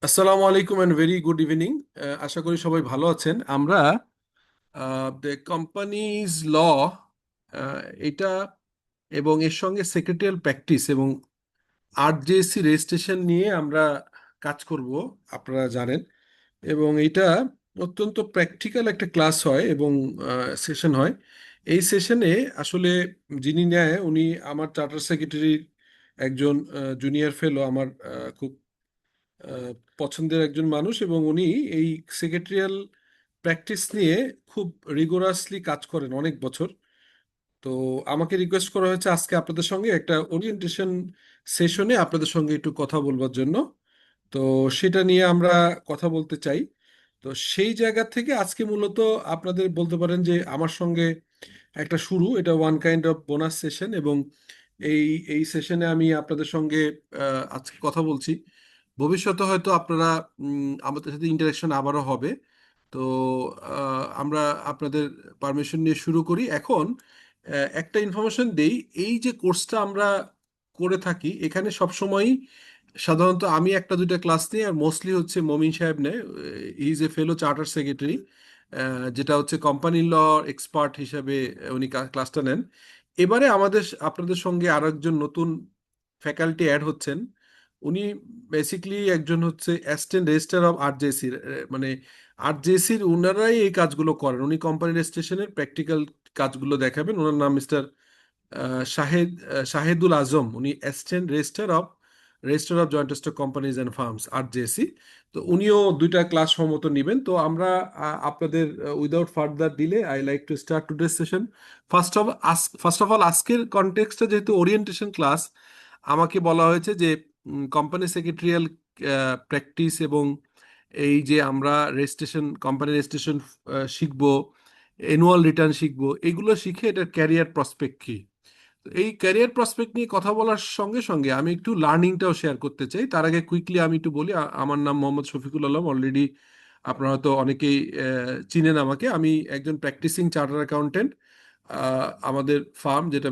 আসসালামু আলাইকুম and very good evening. আশা করি সবাই ভালো আছেন। আমরা দ্য কোম্পানিজ ল এটা এবং এর সঙ্গে সেক্রেটারিয়াল প্র্যাকটিস এবং আরজেসি রেজিস্ট্রেশন নিয়ে আমরা কাজ করব, আপনারা জানেন। এবং এটা অত্যন্ত প্র্যাকটিক্যাল একটা ক্লাস হয় এবং সেশন হয়। এই সেশনে আসলে যিনি নেয় উনি আমার চার্টার সেক্রেটারির একজন জুনিয়র ফেলো, আমার খুব আহ, পছন্দের একজন মানুষ, এবং উনি এই সেক্রেটারিয়াল প্র্যাকটিস নিয়ে খুব রিগোরাসলি কাজ করেন অনেক বছর। তো আমাকে রিকোয়েস্ট করা হয়েছে আজকে আপনাদের সঙ্গে একটা ওরিয়েন্টেশন সেশনে আপনাদের সঙ্গে একটু কথা বলবার জন্য। তো সেটা নিয়ে আমরা কথা বলতে চাই। তো সেই জায়গা থেকে আজকে মূলত আপনাদের বলতে পারেন যে আমার সঙ্গে একটা শুরু, এটা one kind of bonus session. এবং এই এই সেশনে আমি আপনাদের সঙ্গে আজকে কথা বলছি। ভবিষ্যতে হয়তো আপনারা আমাদের সাথে ইন্টারাকশন আবারও হবে। তো আমরা আপনাদের পারমিশন নিয়ে শুরু করি এখন। একটা ইনফরমেশন দেই, এই যে কোর্সটা আমরা করে থাকি এখানে সবসময়ই সাধারণত আমি একটা দুইটা ক্লাস নিই, আর মোস্টলি হচ্ছে মমিন সাহেব নেয়। He is a fellow charter secretary, যেটা হচ্ছে কোম্পানি ল এক্সপার্ট হিসাবে উনি ক্লাসটা নেন। এবারে আপনাদের সঙ্গে আরো একজন নতুন ফ্যাকাল্টি অ্যাড হচ্ছেন। উনি বেসিক্যালি একজন হচ্ছে অ্যাসিস্ট্যান্ট রেজিস্ট্রার অফ আরজেসির, মানে আরজেসির ওনারাই এই কাজগুলো করেন। উনি কোম্পানি রেজিস্ট্রেশনের প্র্যাকটিক্যাল কাজগুলো দেখাবেন। ওনার নাম মিস্টার শাহেদুল আজম। উনি assistant registrar of joint stock companies and firms RJSC. তো উনিও দুইটা ক্লাস সম্মত নেবেন। তো আমরা আপনাদের without further delay I like to start today session. First of all আজকের কনটেক্সটটা যেহেতু ওরিয়েন্টেশন ক্লাস, আমাকে বলা হয়েছে যে কোম্পানি সেক্রেটারিয়াল প্র্যাকটিস এবং এই যে আমরা কোম্পানি রেজিস্ট্রেশন শিখবো, অ্যানুয়াল রিটার্ন শিখবো, এগুলো শিখে এটার ক্যারিয়ার প্রসপেক্ট কি। তো এই ক্যারিয়ার প্রসপেক্ট নিয়ে কথা বলার সঙ্গে সঙ্গে আমি একটু লার্নিংটাও শেয়ার করতে চাই। তার আগে কুইকলি আমি একটু বলি, আমার নাম মোহাম্মদ শফিকুল আলম। অলরেডি আপনারা হয়তো অনেকেই চিনেন আমাকে। আমি একজন প্র্যাকটিসিং চার্টার অ্যাকাউন্টেন্ট। আমাদের ফার্ম যেটা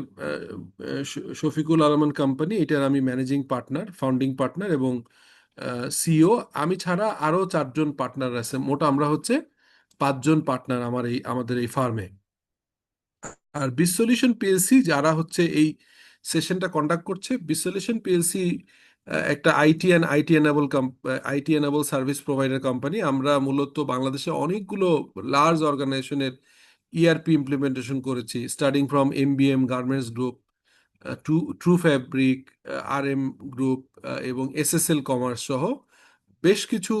শফিকুল আলম অ্যান্ড কোম্পানি, এটার আমি ম্যানেজিং পার্টনার, ফাউন্ডিং পার্টনার এবং সিইও। আমি ছাড়া আরো চারজন পার্টনার আছে, মোট আমরা হচ্ছে পাঁচজন পার্টনার আমাদের এই ফার্মে। আর বিস সলিউশন পিএলসি যারা হচ্ছে এই সেশনটা কন্ডাক্ট করছে, বিস সলিউশন পিএলসি একটা IT enable service provider company. আমরা মূলত বাংলাদেশে অনেকগুলো লার্জ অর্গানাইজেশনের ইআরপি ইমপ্লিমেন্টেশন করেছি, starting from এমবিএম garments group, true fabric, RM group এবং এসএসএল কমার্স সহ বেশ কিছু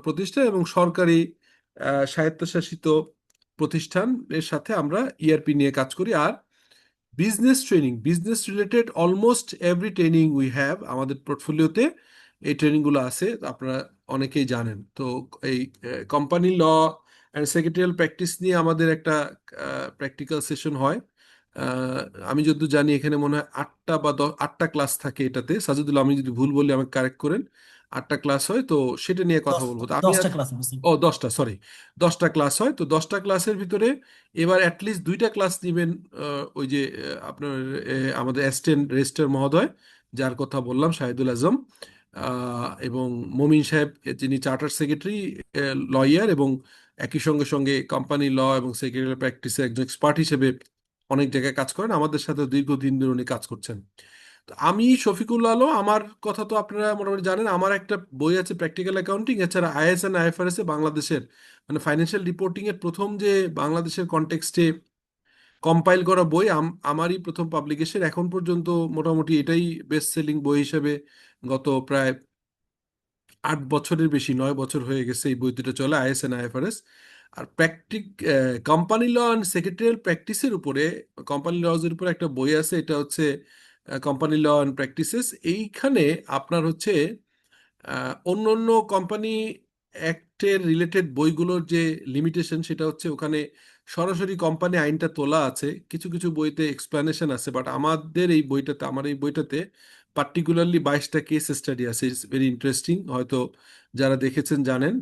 প্রতিষ্ঠান এবং সরকারি স্বায়ত্তশাসিত প্রতিষ্ঠানের সাথে আমরা ইআরপি নিয়ে কাজ করি। আর business related almost every training we have আমাদের পোর্টফোলিওতে। এই ট্রেনিংগুলো আছে, আপনারা অনেকেই জানেন। তো এই company law and secretarial practice নিয়ে আমাদের একটা প্র্যাকটিক্যাল সেশন হয়। আহ, আমি যতদূর জানি এখানে মনে হয় আটটা ক্লাস থাকে এটাতে। সাজিদুল, আমি যদি ভুল বলি আমাকে কারেক্ট করেন। আটটা ক্লাস হয়, তো সেটা নিয়ে কথা বলবো। তো আমি দশটা আজ ক্লাস বুঝছি। ও 10টা, সরি, 10টা ক্লাস হয়। তো 10টা ক্লাসের ভিতরে এবার অ্যাটলিস্ট দুইটা ক্লাস নেবেন ওই যে আপনার আমাদের অ্যাসিস্ট্যান্ট রেজিস্ট্রার মহোদয়, যার কথা বললাম, শাহিদুল আজম, এবং মমিন সাহেব, যিনি চার্টার সেক্রেটারি, লয়ার, এবং একই সঙ্গে সঙ্গে কোম্পানি ল এবং সেক্রেটারি প্র্যাকটিসে একজন এক্সপার্ট হিসেবে অনেক জায়গায় কাজ করেন। আমাদের সাথে দীর্ঘদিন ধরে উনি কাজ করছেন। তো আমি শফিকুল আলম, আমার কথা তো আপনারা মোটামুটি জানেন। আমার একটা বই আছে প্র্যাকটিক্যাল অ্যাকাউন্টিং, এছাড়া আইএস এন্ড আইএফআরএস এ বাংলাদেশের, মানে ফাইন্যান্সিয়াল রিপোর্টিং এর প্রথম যে বাংলাদেশের কনটেক্সটে কম্পাইল করা বই আমারই প্রথম পাবলিকেশন। এখন পর্যন্ত মোটামুটি এটাই বেস্ট সেলিং বই হিসেবে গত প্রায় 8 বছরের বেশি, 9 বছর হয়ে গেছে এই বই দুটো চলে, আইএস এন্ড আইএফআরএস। আর কোম্পানি ল অ্যান্ড সেক্রেটারিয়াল প্র্যাকটিসের উপরে, কোম্পানি লজ এর উপরে একটা বই আছে, এটা হচ্ছে কোম্পানি ল অ্যান্ড প্র্যাকটিসেস। এইখানে আপনার হচ্ছে অন্য অন্য কোম্পানি অ্যাক্টের রিলেটেড বইগুলোর যে লিমিটেশন, সেটা হচ্ছে ওখানে সরাসরি কোম্পানি আইনটা তোলা আছে, কিছু কিছু বইতে এক্সপ্লানেশন আছে। বাট আমার এই বইটাতে পার্টিকুলারলি 22টা কেস স্টাডি আছে। ইটস ভেরি ইন্টারেস্টিং, হয়তো যারা দেখেছেন জানেন।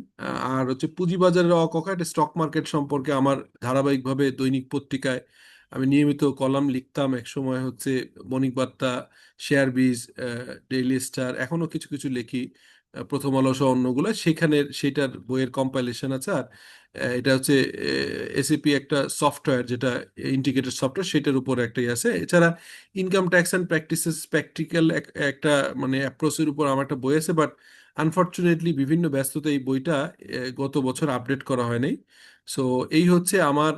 আর হচ্ছে পুঁজিবাজারের অককা, একটা স্টক মার্কেট সম্পর্কে আমার ধারাবাহিকভাবে দৈনিক পত্রিকায় আমি নিয়মিত কলাম লিখতাম এক সময়, হচ্ছে বণিক বার্তা, শেয়ার বিজ, ডেইলি স্টার, এখনো কিছু কিছু লিখি, প্রথম আলো সহ অন্যগুলো। সেটার বইয়ের কম্পাইলেশন আছে। আর এটা হচ্ছে এসিপি একটা সফটওয়্যার, যেটা ইন্টিগ্রেটেড সফটওয়্যার, সেটার উপর একটাই আছে। এছাড়া income tax and practices practical একটা মানে অ্যাপ্রোচের উপর আমার একটা বই আছে, বাট আনফর্চুনেটলি বিভিন্ন ব্যস্ততা এই বইটা গত বছর আপডেট করা হয়নি। সো এই হচ্ছে আমার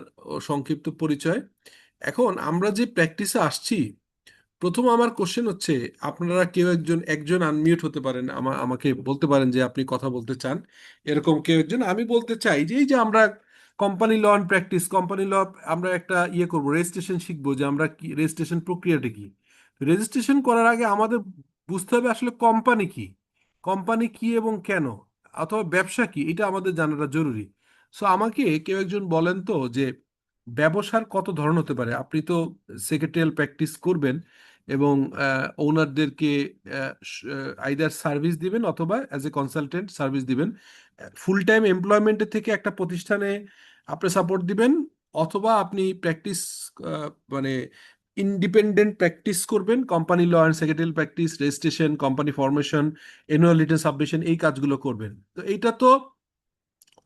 সংক্ষিপ্ত পরিচয়। এখন আমরা যে প্র্যাকটিসে আসছি, প্রথম আমার কোশ্চেন হচ্ছে, আপনারা কেউ একজন একজন আনমিউট হতে পারেন, আমাকে বলতে পারেন যে আপনি কথা বলতে চান। এরকম কেউ একজন, আমি বলতে চাই যে এই যে আমরা company law and practice, company law, আমরা একটা ইয়ে করবো, রেজিস্ট্রেশন শিখবো, যে আমরা কি রেজিস্ট্রেশন প্রক্রিয়াটা কি। রেজিস্ট্রেশন করার আগে আমাদের বুঝতে হবে আসলে কোম্পানি কি, কোম্পানি কি এবং কেন, অথবা ব্যবসা কি, এটা আমাদের জানাটা জরুরি। সো আমাকে কেউ একজন বলেন তো যে ব্যবসার কত ধরন হতে পারে। আপনি তো সেক্রেটারিয়াল প্র্যাকটিস করবেন এবং ওনারদেরকে আইদার সার্ভিস দিবেন অথবা অ্যাজ এ কনসালটেন্ট সার্ভিস দিবেন। ফুল টাইম এমপ্লয়মেন্টের থেকে একটা প্রতিষ্ঠানে আপনি সাপোর্ট দিবেন, অথবা আপনি প্র্যাকটিস মানে ইন্ডিপেন্ডেন্ট প্র্যাকটিস করবেন, company law and secretarial practice, registration, company formation, annual return submission, এই কাজগুলো করবেন। তো এইটা তো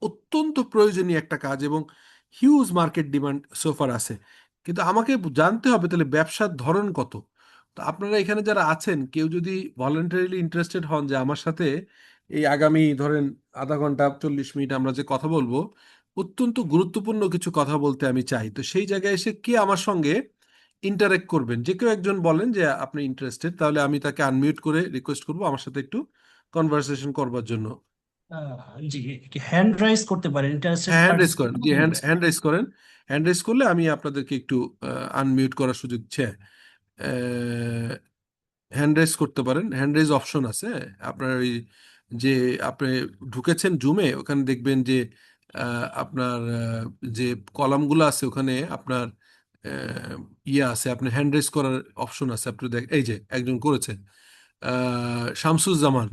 অত্যন্ত প্রয়োজনীয় একটা কাজ এবং হিউজ মার্কেট ডিমান্ড সোফার আছে। কিন্তু আমাকে জানতে হবে তাহলে ব্যবসার ধরন কত। তো আপনারা এখানে যারা আছেন, কেউ যদি ভলেন্টারিলি ইন্টারেস্টেড হন যে আমার সাথে এই আগামী ধরেন আধা ঘন্টা 40 মিনিট আমরা যে কথা বলবো, অত্যন্ত গুরুত্বপূর্ণ কিছু কথা বলতে আমি চাই, তো সেই জায়গায় এসে কে আমার সঙ্গে ইন্টারেক্ট করবেন, যে কেউ একজন বলেন যে আপনি ইন্টারেস্টেড, তাহলে আমি তাকে আনমিউট করে রিকোয়েস্ট করবো আমার সাথে একটু কনভারসেশন করবার জন্য। জি, হ্যান্ড রাইজ করতে পারেন, ইন্টারেস্টেড হ্যাঁ, হ্যান্ড রেজ পার্টিসিপেট করেন, জি, hand hand rise. Hand raise করেন। হ্যান্ড রেজ করলে আমি আপনাদেরকে একটু আনমিউট করার সুযোগ দিচ্ছি। হ্যান্ড রেজ করতে পারেন, হ্যান্ড রেজ অপশন আছে। আপনার ওই যে আপনি ঢুকেছেন জুমে, ওখানে দেখবেন যে আপনার যে কলামগুলো আছে ওখানে আপনার ইয়ে আছে, আপনি হ্যান্ড রেজ করার অপশন আছে। আপনি দেখ, এই যে একজন করেছেন, শামসুজ্জামান,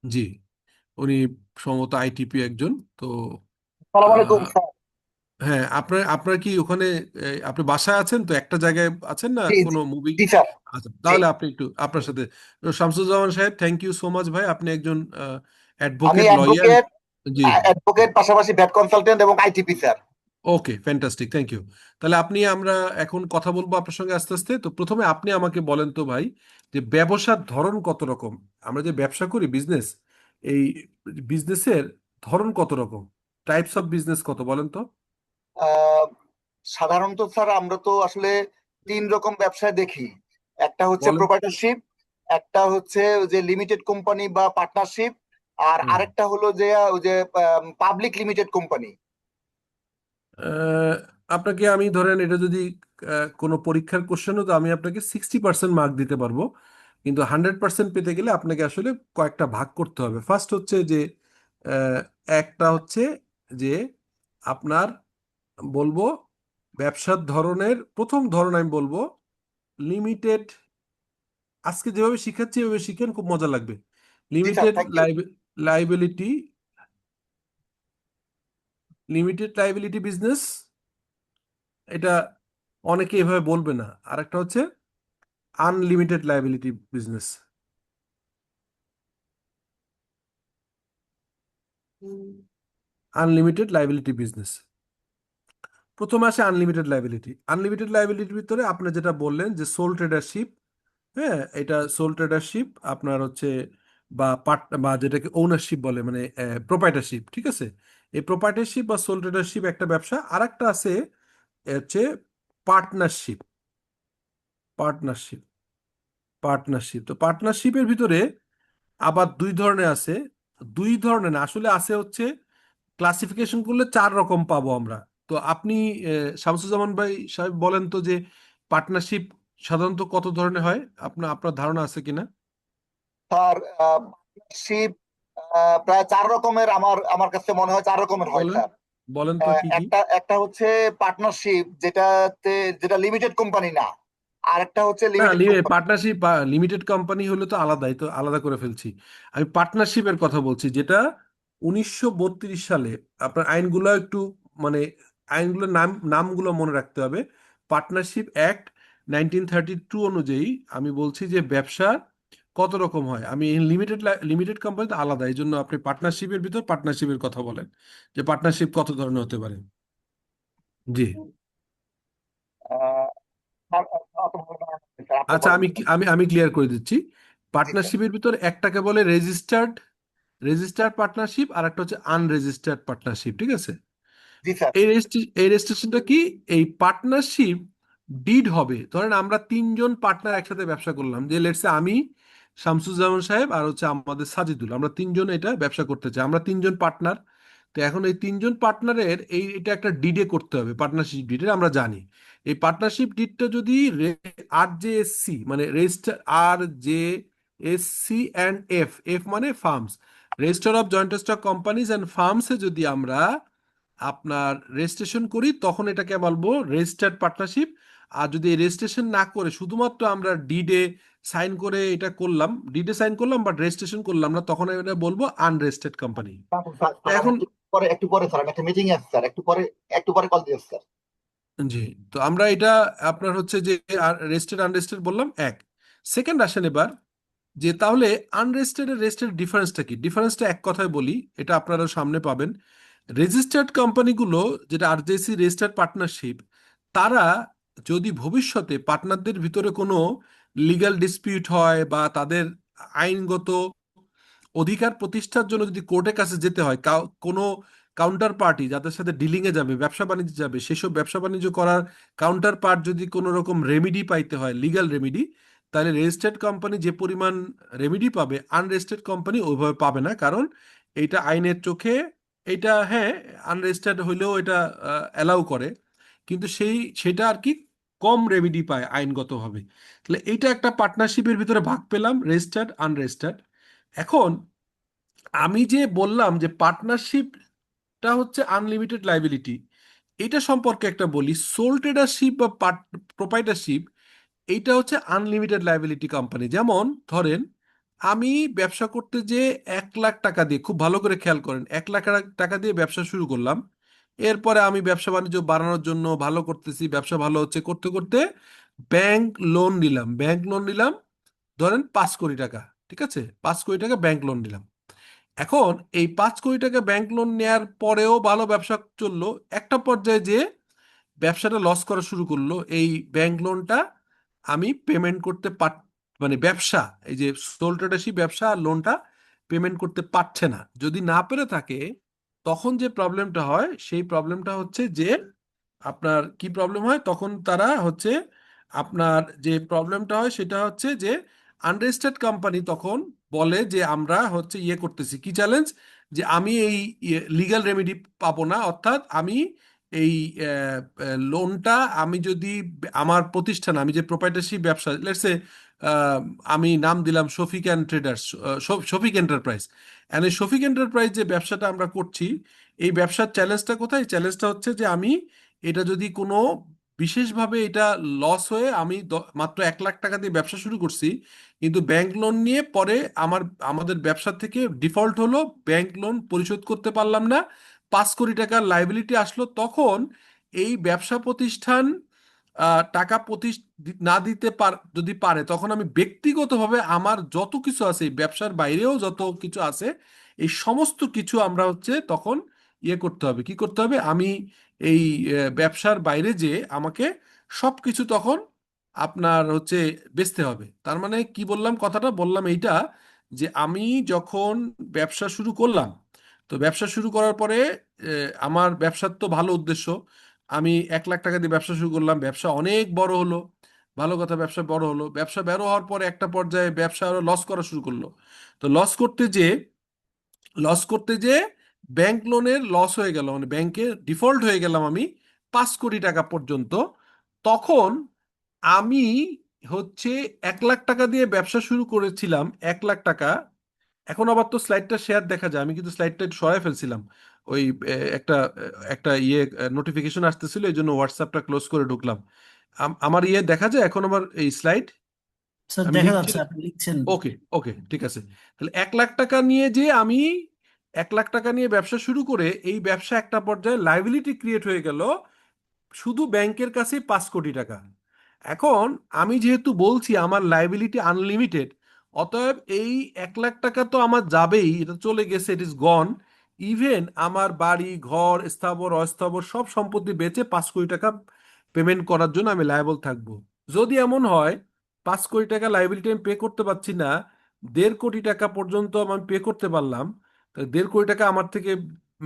জি, উনি সম্ভবত আইটিপি একজন। তো সালাম আলাইকুম স্যার। হ্যাঁ, আপনার আপনার কি ওখানে আপনি বাসায় আছেন তো, একটা জায়গায় আছেন না জি জি কোনো মুভি? জি স্যার। আচ্ছা, জি, তাহলে আপনি একটু আপনার সাথে, তো শামসুজ্জামান সাহেব, থ্যাংক ইউ সো মাচ ভাই, আপনি একজন আমি অ্যাডভোকেট লয়ার। অ্যাডভোকেট, জি, অ্যাডভোকেট পাশাপাশি ভ্যাট কনসালটেন্ট এবং ITP sir. Okay, fantastic, thank you. তাহলে আমরা এখন কথা বলবো আপনার সঙ্গে আস্তে আস্তে। তো প্রথমে আপনি আমাকে বলেন তো ভাই, যে ব্যবসার ধরন কত রকম। আমরা যে ব্যবসা করি বিজনেস, এই বিজনেসের ধরন কত রকম, টাইপস অফ বিজনেস কত, বলেন তো। আহ, সাধারণত স্যার আমরা তো আসলে তিন রকম ব্যবসায় দেখি। একটা হচ্ছে বলেন। প্রোপাইটারশিপ, একটা হচ্ছে ওই যে লিমিটেড কোম্পানি বা পার্টনারশিপ, আর হুম। আরেকটা হলো যে ওই যে পাবলিক লিমিটেড কোম্পানি। আহ, আপনাকে আমি ধরেন এটা যদি কোনো পরীক্ষার কোশ্চেন হতো, আমি আপনাকে 60% মার্ক দিতে পারবো। কিন্তু 100% পেতে গেলে আপনাকে আসলে কয়েকটা ভাগ করতে হবে। ফার্স্ট হচ্ছে যে আহ, একটা হচ্ছে যে আপনার বলবো ব্যবসার ধরনের প্রথম ধরন আমি বলবো লিমিটেড। আজকে যেভাবে শিখাচ্ছি এভাবে শিখেন, খুব মজা লাগবে। জি sir, limited thank you. Liability, limited liability business, এটা অনেকে এভাবে বলবে না। আর একটা হচ্ছে unlimited liability business, unlimited liability business. প্রথমে আসে আনলিমিটেড লাইবিলিটি। আনলিমিটেড লাইবিলিটির ভিতরে আপনি যেটা বললেন যে সোল ট্রেডারশিপ, হ্যাঁ, এটা সোল ট্রেডারশিপ আপনার হচ্ছে, বা পার্ট, বা যেটাকে ওনারশিপ বলে, মানে প্রোপাইটারশিপ, ঠিক আছে। এই প্রোপাইটারশিপ বা সোল ট্রেডারশিপ একটা ব্যবসা। আর একটা আছে হচ্ছে পার্টনারশিপ, পার্টনারশিপ, পার্টনারশিপ। তো পার্টনারশিপের ভিতরে আবার দুই ধরনের আছে। দুই ধরনের না, আসলে আছে হচ্ছে, ক্লাসিফিকেশন করলে 4 রকম পাবো আমরা। তো আপনি শামসুজ্জামান ভাই সাহেব বলেন তো যে পার্টনারশিপ সাধারণত কত ধরনের হয়, আপনার আপনার ধারণা আছে কিনা? স্যার, পার্টনারশিপ প্রায় চার রকমের, আমার আমার কাছে মনে হয় চার রকমের হয় বলেন, স্যার। বলেন তো কি কি। একটা একটা হচ্ছে পার্টনারশিপ যেটা লিমিটেড কোম্পানি না, আর একটা হচ্ছে না, লিমিটেড কোম্পানি। পার্টনারশিপ বা লিমিটেড কোম্পানি হলে তো আলাদাই, তো আলাদা করে ফেলছি। আমি পার্টনারশিপের কথা বলছি, যেটা 1932 সালে, আপনার আইনগুলো একটু মানে আইনগুলোর নামগুলো মনে রাখতে হবে। পার্টনারশিপ অ্যাক্ট 1932 অনুযায়ী আমি বলছি যে ব্যবসা কত রকম হয়। আমি লিমিটেড কোম্পানিতে আলাদা, এই জন্য আপনি পার্টনারশিপের ভিতর পার্টনারশিপের কথা বলেন যে পার্টনারশিপ কত ধরনের হতে পারে। জি। আহ, স্যার, অত ভালো ধারণা নেই, স্যার, আপনি আচ্ছা, বলেন। আমি আমি আমি ক্লিয়ার করে দিচ্ছি। জি স্যার। পার্টনারশিপের ভিতর একটাকে বলে রেজিস্টার্ড পার্টনারশিপ, আর একটা হচ্ছে আনরেজিস্টার্ড পার্টনারশিপ, ঠিক আছে? জি স্যার। এই রেজিস্ট্রেশনটা কি? এই পার্টনারশিপ ডিড হবে, ধরেন আমরা তিনজন পার্টনার একসাথে ব্যবসা করলাম, যে লেটসে আমি, শামসুজ্জামান সাহেব, আর হচ্ছে আমাদের সাজিদুল, আমরা তিনজন এটা ব্যবসা করতে চাই, আমরা তিনজন পার্টনার। তো এখন এই তিনজন পার্টনারের এটা একটা ডিডে করতে হবে, পার্টনারশিপ ডিডে আমরা জানি। এই পার্টনারশিপ ডিডটা যদি RJSC মানে registrar, RJSC and F, F মানে firms, registrar of joint stock companies and ফার্মসে যদি আমরা আপনার রেজিস্ট্রেশন করি, তখন এটাকে বলবো রেজিস্টার্ড পার্টনারশিপ। আর যদি রেজিস্ট্রেশন না করে শুধুমাত্র আমরা ডিডে সাইন করে এটা করলাম, ডিডে সাইন করলাম বাট রেজিস্ট্রেশন করলাম না, তখন এটা বলবো আনরেজিস্টার্ড কোম্পানি। স্যার, স্যার, আমি এখন একটু পরে স্যার, আমি একটা মিটিং এ আছি স্যার, একটু পরে কল দিয়েছি স্যার। জি, তো আমরা এটা আপনার হচ্ছে যে রেজিস্টার্ড আনরেজিস্টার্ড বললাম এক। সেকেন্ড আসেন এবার, যে তাহলে আনরেজিস্টার্ড এর রেজিস্টার্ড ডিফারেন্সটা কি? ডিফারেন্সটা এক কথায় বলি, এটা আপনারা সামনে পাবেন। রেজিস্টার্ড কোম্পানিগুলো, যেটা RJC রেজিস্টার্ড পার্টনারশিপ, তারা যদি ভবিষ্যতে পার্টনারদের ভিতরে কোনো লিগ্যাল ডিসপিউট হয় বা তাদের আইনগত অধিকার প্রতিষ্ঠার জন্য যদি কোর্টের কাছে যেতে হয়, কোনো কাউন্টার পার্টি যাদের সাথে ডিলিং এ যাবে, ব্যবসা বাণিজ্য যাবে, সেসব ব্যবসা বাণিজ্য করার কাউন্টার পার্ট যদি কোনো রকম রেমিডি পাইতে হয়, লিগ্যাল রেমিডি, তাহলে রেজিস্টার্ড কোম্পানি যে পরিমাণ রেমিডি পাবে, আনরেজিস্টার্ড কোম্পানি ওইভাবে পাবে না। কারণ এইটা আইনের চোখে, এটা হ্যাঁ আনরেজিস্টার্ড হইলেও এটা অ্যালাউ করে, কিন্তু সেটা আর কি কম রেমিডি পায় আইনগতভাবে। তাহলে এইটা একটা পার্টনারশিপের ভিতরে ভাগ পেলাম, রেজিস্টার্ড আনরেজিস্টার্ড। এখন আমি যে বললাম যে পার্টনারশিপটা হচ্ছে আনলিমিটেড লাইবিলিটি, এটা সম্পর্কে একটা বলি। সোল ট্রেডারশিপ বা প্রোপাইটারশিপ, এইটা হচ্ছে আনলিমিটেড লাইবিলিটি কোম্পানি। যেমন ধরেন আমি ব্যবসা করতে যে 1 লাখ টাকা দিয়ে, খুব ভালো করে খেয়াল করেন, 1 লাখ টাকা দিয়ে ব্যবসা শুরু করলাম। এরপরে আমি ব্যবসা বাণিজ্য বাড়ানোর জন্য ভালো করতেছি, ব্যবসা ভালো হচ্ছে, করতে করতে ব্যাংক লোন নিলাম ধরেন 5 কোটি টাকা, ঠিক আছে? 5 কোটি টাকা ব্যাংক লোন নিলাম। এখন এই 5 কোটি টাকা ব্যাংক লোন নেয়ার পরেও ভালো ব্যবসা চললো, একটা পর্যায়ে যে ব্যবসাটা লস করা শুরু করলো, এই ব্যাংক লোনটা আমি পেমেন্ট করতে মানে ব্যবসা, এই যে সোল ট্রেডারশিপ ব্যবসা আর লোনটা পেমেন্ট করতে পারছে না। যদি না পেরে থাকে, তখন যে প্রবলেমটা হয়, সেই প্রবলেমটা হচ্ছে যে আপনার কি প্রবলেম হয় তখন, তারা হচ্ছে আপনার যে প্রবলেমটা হয় সেটা হচ্ছে যে আনরেজিস্টার্ড কোম্পানি তখন বলে যে আমরা হচ্ছে করতেছি কি চ্যালেঞ্জ, যে আমি এই লিগ্যাল রেমেডি পাবো না, অর্থাৎ আমি এই লোনটা, আমি যদি আমার প্রতিষ্ঠান, আমি যে প্রোপাইটারশিপ ব্যবসা, লেটসে আমি নাম দিলাম Shafiq and traders, Shafiq enterprise, and এই শফিক এন্টারপ্রাইজ যে ব্যবসাটা আমরা করছি, এই ব্যবসার চ্যালেঞ্জটা কোথায়? চ্যালেঞ্জটা হচ্ছে যে আমি এটা যদি কোনো বিশেষভাবে এটা লস হয়ে, আমি মাত্র 1 লাখ টাকা দিয়ে ব্যবসা শুরু করছি, কিন্তু ব্যাংক লোন নিয়ে পরে আমাদের ব্যবসা থেকে ডিফল্ট হলো, ব্যাংক লোন পরিশোধ করতে পারলাম না, 5 কোটি টাকার লাইবিলিটি আসলো, তখন এই ব্যবসা প্রতিষ্ঠান টাকা না দিতে যদি পারে, তখন আমি ব্যক্তিগতভাবে আমার যত কিছু আছে, এই ব্যবসার বাইরেও যত কিছু আছে, এই সমস্ত কিছু আমরা হচ্ছে তখন করতে হবে, কি করতে হবে, আমি এই ব্যবসার বাইরে যে আমাকে সবকিছু তখন আপনার হচ্ছে বেচতে হবে। তার মানে কি বললাম, কথাটা বললাম এইটা, যে আমি যখন ব্যবসা শুরু করলাম, তো ব্যবসা শুরু করার পরে আমার ব্যবসার তো ভালো উদ্দেশ্য, আমি 1 লাখ টাকা দিয়ে ব্যবসা শুরু করলাম, ব্যবসা অনেক বড় হলো, ভালো কথা, ব্যবসা বড় হলো, ব্যবসা বড় হওয়ার পরে একটা পর্যায়ে ব্যবসা আরো লস করা শুরু করলো। তো লস করতে যে ব্যাংক লোনের লস হয়ে গেল, মানে ব্যাংকে ডিফল্ট হয়ে গেলাম আমি 5 কোটি টাকা পর্যন্ত। তখন আমি হচ্ছে 1 লাখ টাকা দিয়ে ব্যবসা শুরু করেছিলাম, 1 লাখ টাকা। এখন আবার তো স্লাইডটা শেয়ার দেখা যায়, আমি কিন্তু স্লাইডটা একটু সরাই ফেলছিলাম, ওই একটা একটা নোটিফিকেশন আসতেছিল, এই জন্য হোয়াটসঅ্যাপটা ক্লোজ করে ঢুকলাম। আমার দেখা যায় এখন আবার এই স্লাইড, স্যার আমি দেখা লিখছি। যাচ্ছে আপনি লিখছেন। ওকে, ওকে, ঠিক আছে। তাহলে 1 লাখ টাকা নিয়ে যে আমি 1 লাখ টাকা নিয়ে ব্যবসা শুরু করে, এই ব্যবসা একটা পর্যায়ে লাইবিলিটি ক্রিয়েট হয়ে গেল শুধু ব্যাংকের কাছে 5 কোটি টাকা। এখন আমি যেহেতু বলছি আমার লাইবিলিটি আনলিমিটেড, অতএব এই 1 লাখ টাকা তো আমার যাবেই, এটা চলে গেছে, ইট ইজ গন। ইভেন আমার বাড়ি ঘর স্থাবর অস্থাবর সব সম্পত্তি বেচে 5 কোটি টাকা পেমেন্ট করার জন্য আমি লায়াবল থাকবো। যদি এমন হয় 5 কোটি টাকা লাইবিলিটি আমি পে করতে পারছি না, 1.5 কোটি টাকা পর্যন্ত আমি পে করতে পারলাম, তো 1.5 কোটি টাকা আমার থেকে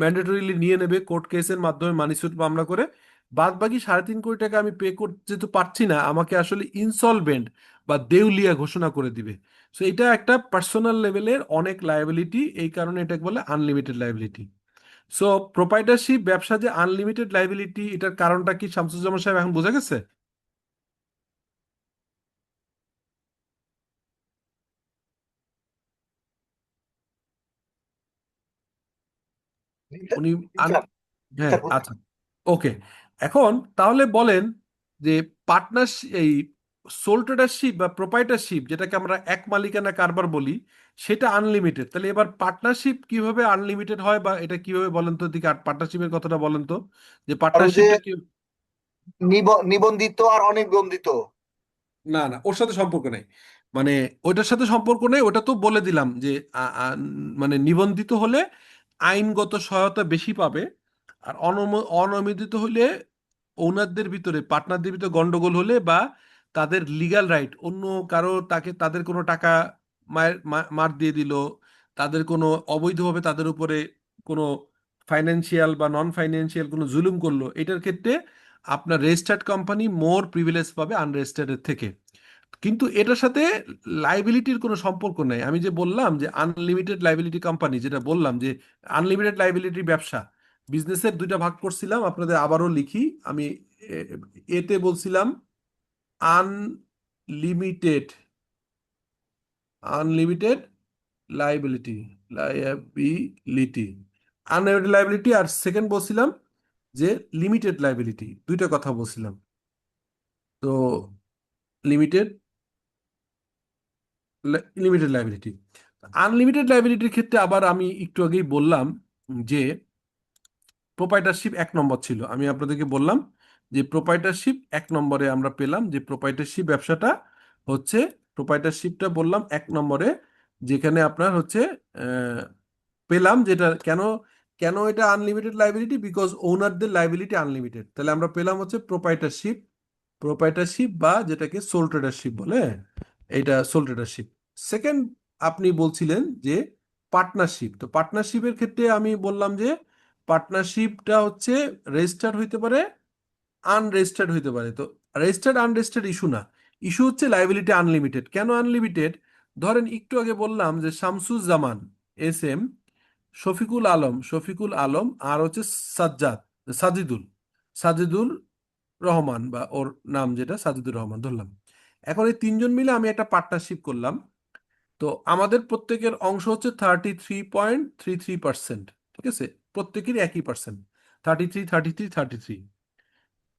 ম্যান্ডেটরিলি নিয়ে নেবে কোর্ট কেসের মাধ্যমে, মানি সুট মামলা করে। বাদ বাকি 3.5 কোটি টাকা আমি পে করতে যেহেতু পারছি না, আমাকে আসলে ইনসলভেন্ট বা দেউলিয়া ঘোষণা করে দিবে। সো এটা একটা পার্সোনাল লেভেলের অনেক লায়াবিলিটি, এই কারণে এটাকে বলে আনলিমিটেড লায়াবিলিটি। সো প্রোপাইটারশিপ ব্যবসা যে আনলিমিটেড লায়াবিলিটি, এটার কারণটা কি শামসুজ্জামান সাহেব এখন বোঝা গেছে? জি উনি আন স্যার, জি হ্যাঁ, স্যার, আচ্ছা, ওকে। এখন তাহলে বলেন যে পার্টনারশিপ, এই সোল ট্রেডারশিপ বা প্রোপাইটারশিপ যেটাকে আমরা এক মালিকানা কারবার বলি, সেটা আনলিমিটেড। তাহলে এবার পার্টনারশিপ কিভাবে আনলিমিটেড হয়, বা এটা কিভাবে বলেন তো, দিকে পার্টনারশিপের কথাটা বলেন তো, যে আর ওই যে পার্টনারশিপটা কি? নিবন্ধিত আর অনিবন্ধিত। না না, ওর সাথে সম্পর্ক নেই। মানে ওইটার সাথে সম্পর্ক নেই, ওটা তো বলে দিলাম যে মানে নিবন্ধিত হলে আইনগত সহায়তা বেশি পাবে, আর অননুমোদিত হলে ওনারদের ভিতরে পার্টনারদের ভিতরে গন্ডগোল হলে বা তাদের লিগ্যাল রাইট অন্য কারো, তাদের কোনো টাকা মার দিয়ে দিল, তাদের কোনো অবৈধভাবে তাদের উপরে কোনো ফাইন্যান্সিয়াল বা নন ফাইন্যান্সিয়াল কোনো জুলুম করলো, এটার ক্ষেত্রে আপনার রেজিস্টার্ড কোম্পানি মোর প্রিভিলেজ পাবে আনরেজিস্টার্ডের থেকে। কিন্তু এটার সাথে লাইবিলিটির কোনো সম্পর্ক নেই। আমি যে বললাম যে আনলিমিটেড লাইবিলিটি কোম্পানি, যেটা বললাম যে আনলিমিটেড লাইবিলিটি ব্যবসা, বিজনেসের দুইটা ভাগ করছিলাম, আপনাদের আবারও লিখি আমি। এ- এতে বলছিলাম unlimited, unlimited liability, liability, unlimited liability, আর সেকেন্ড বলছিলাম যে লিমিটেড লাইবিলিটি, দুইটা কথা বলছিলাম। তো লিমিটেড, লিমিটেড লাইবিলিটি, আনলিমিটেড লাইবিলিটির ক্ষেত্রে আবার আমি একটু আগেই বললাম যে প্রোপাইটারশিপ 1 নম্বর ছিল। আমি আপনাদেরকে বললাম যে প্রোপাইটারশিপ 1 নম্বরে আমরা পেলাম, যে প্রোপাইটারশিপ ব্যবসাটা হচ্ছে, প্রোপাইটারশিপটা বললাম 1 নম্বরে, যেখানে আপনার হচ্ছে আহ, পেলাম যেটা কেন, কেন এটা আনলিমিটেড লাইবিলিটি, বিকজ ওনারদের লাইবিলিটি আনলিমিটেড। তাহলে আমরা পেলাম হচ্ছে প্রোপাইটারশিপ, প্রোপাইটারশিপ বা যেটাকে সোল ট্রেডারশিপ বলে, এটা সোল ট্রেডারশিপ। সেকেন্ড, আপনি বলছিলেন যে পার্টনারশিপ, তো পার্টনারশিপের ক্ষেত্রে আমি বললাম যে পার্টনারশিপটা হচ্ছে রেজিস্টার্ড হইতে পারে, আনরেজিস্টার্ড হইতে পারে। তো রেজিস্টার্ড আনরেজিস্টার্ড ইস্যু না, ইস্যু হচ্ছে লাইবিলিটি আনলিমিটেড। কেন আনলিমিটেড? ধরেন একটু আগে বললাম যে শামসুজ্জামান SM, শফিকুল আলম, আর হচ্ছে সাজ্জাদ, সাজিদুল, সাজিদুল রহমান, বা ওর নাম যেটা সাজিদুর রহমান ধরলাম। এখন এই তিনজন মিলে আমি একটা পার্টনারশিপ করলাম। তো আমাদের প্রত্যেকের অংশ হচ্ছে 33.33%। ঠিক আছে, প্রত্যেকেরই একই পার্সেন্ট, 33, 33, 33।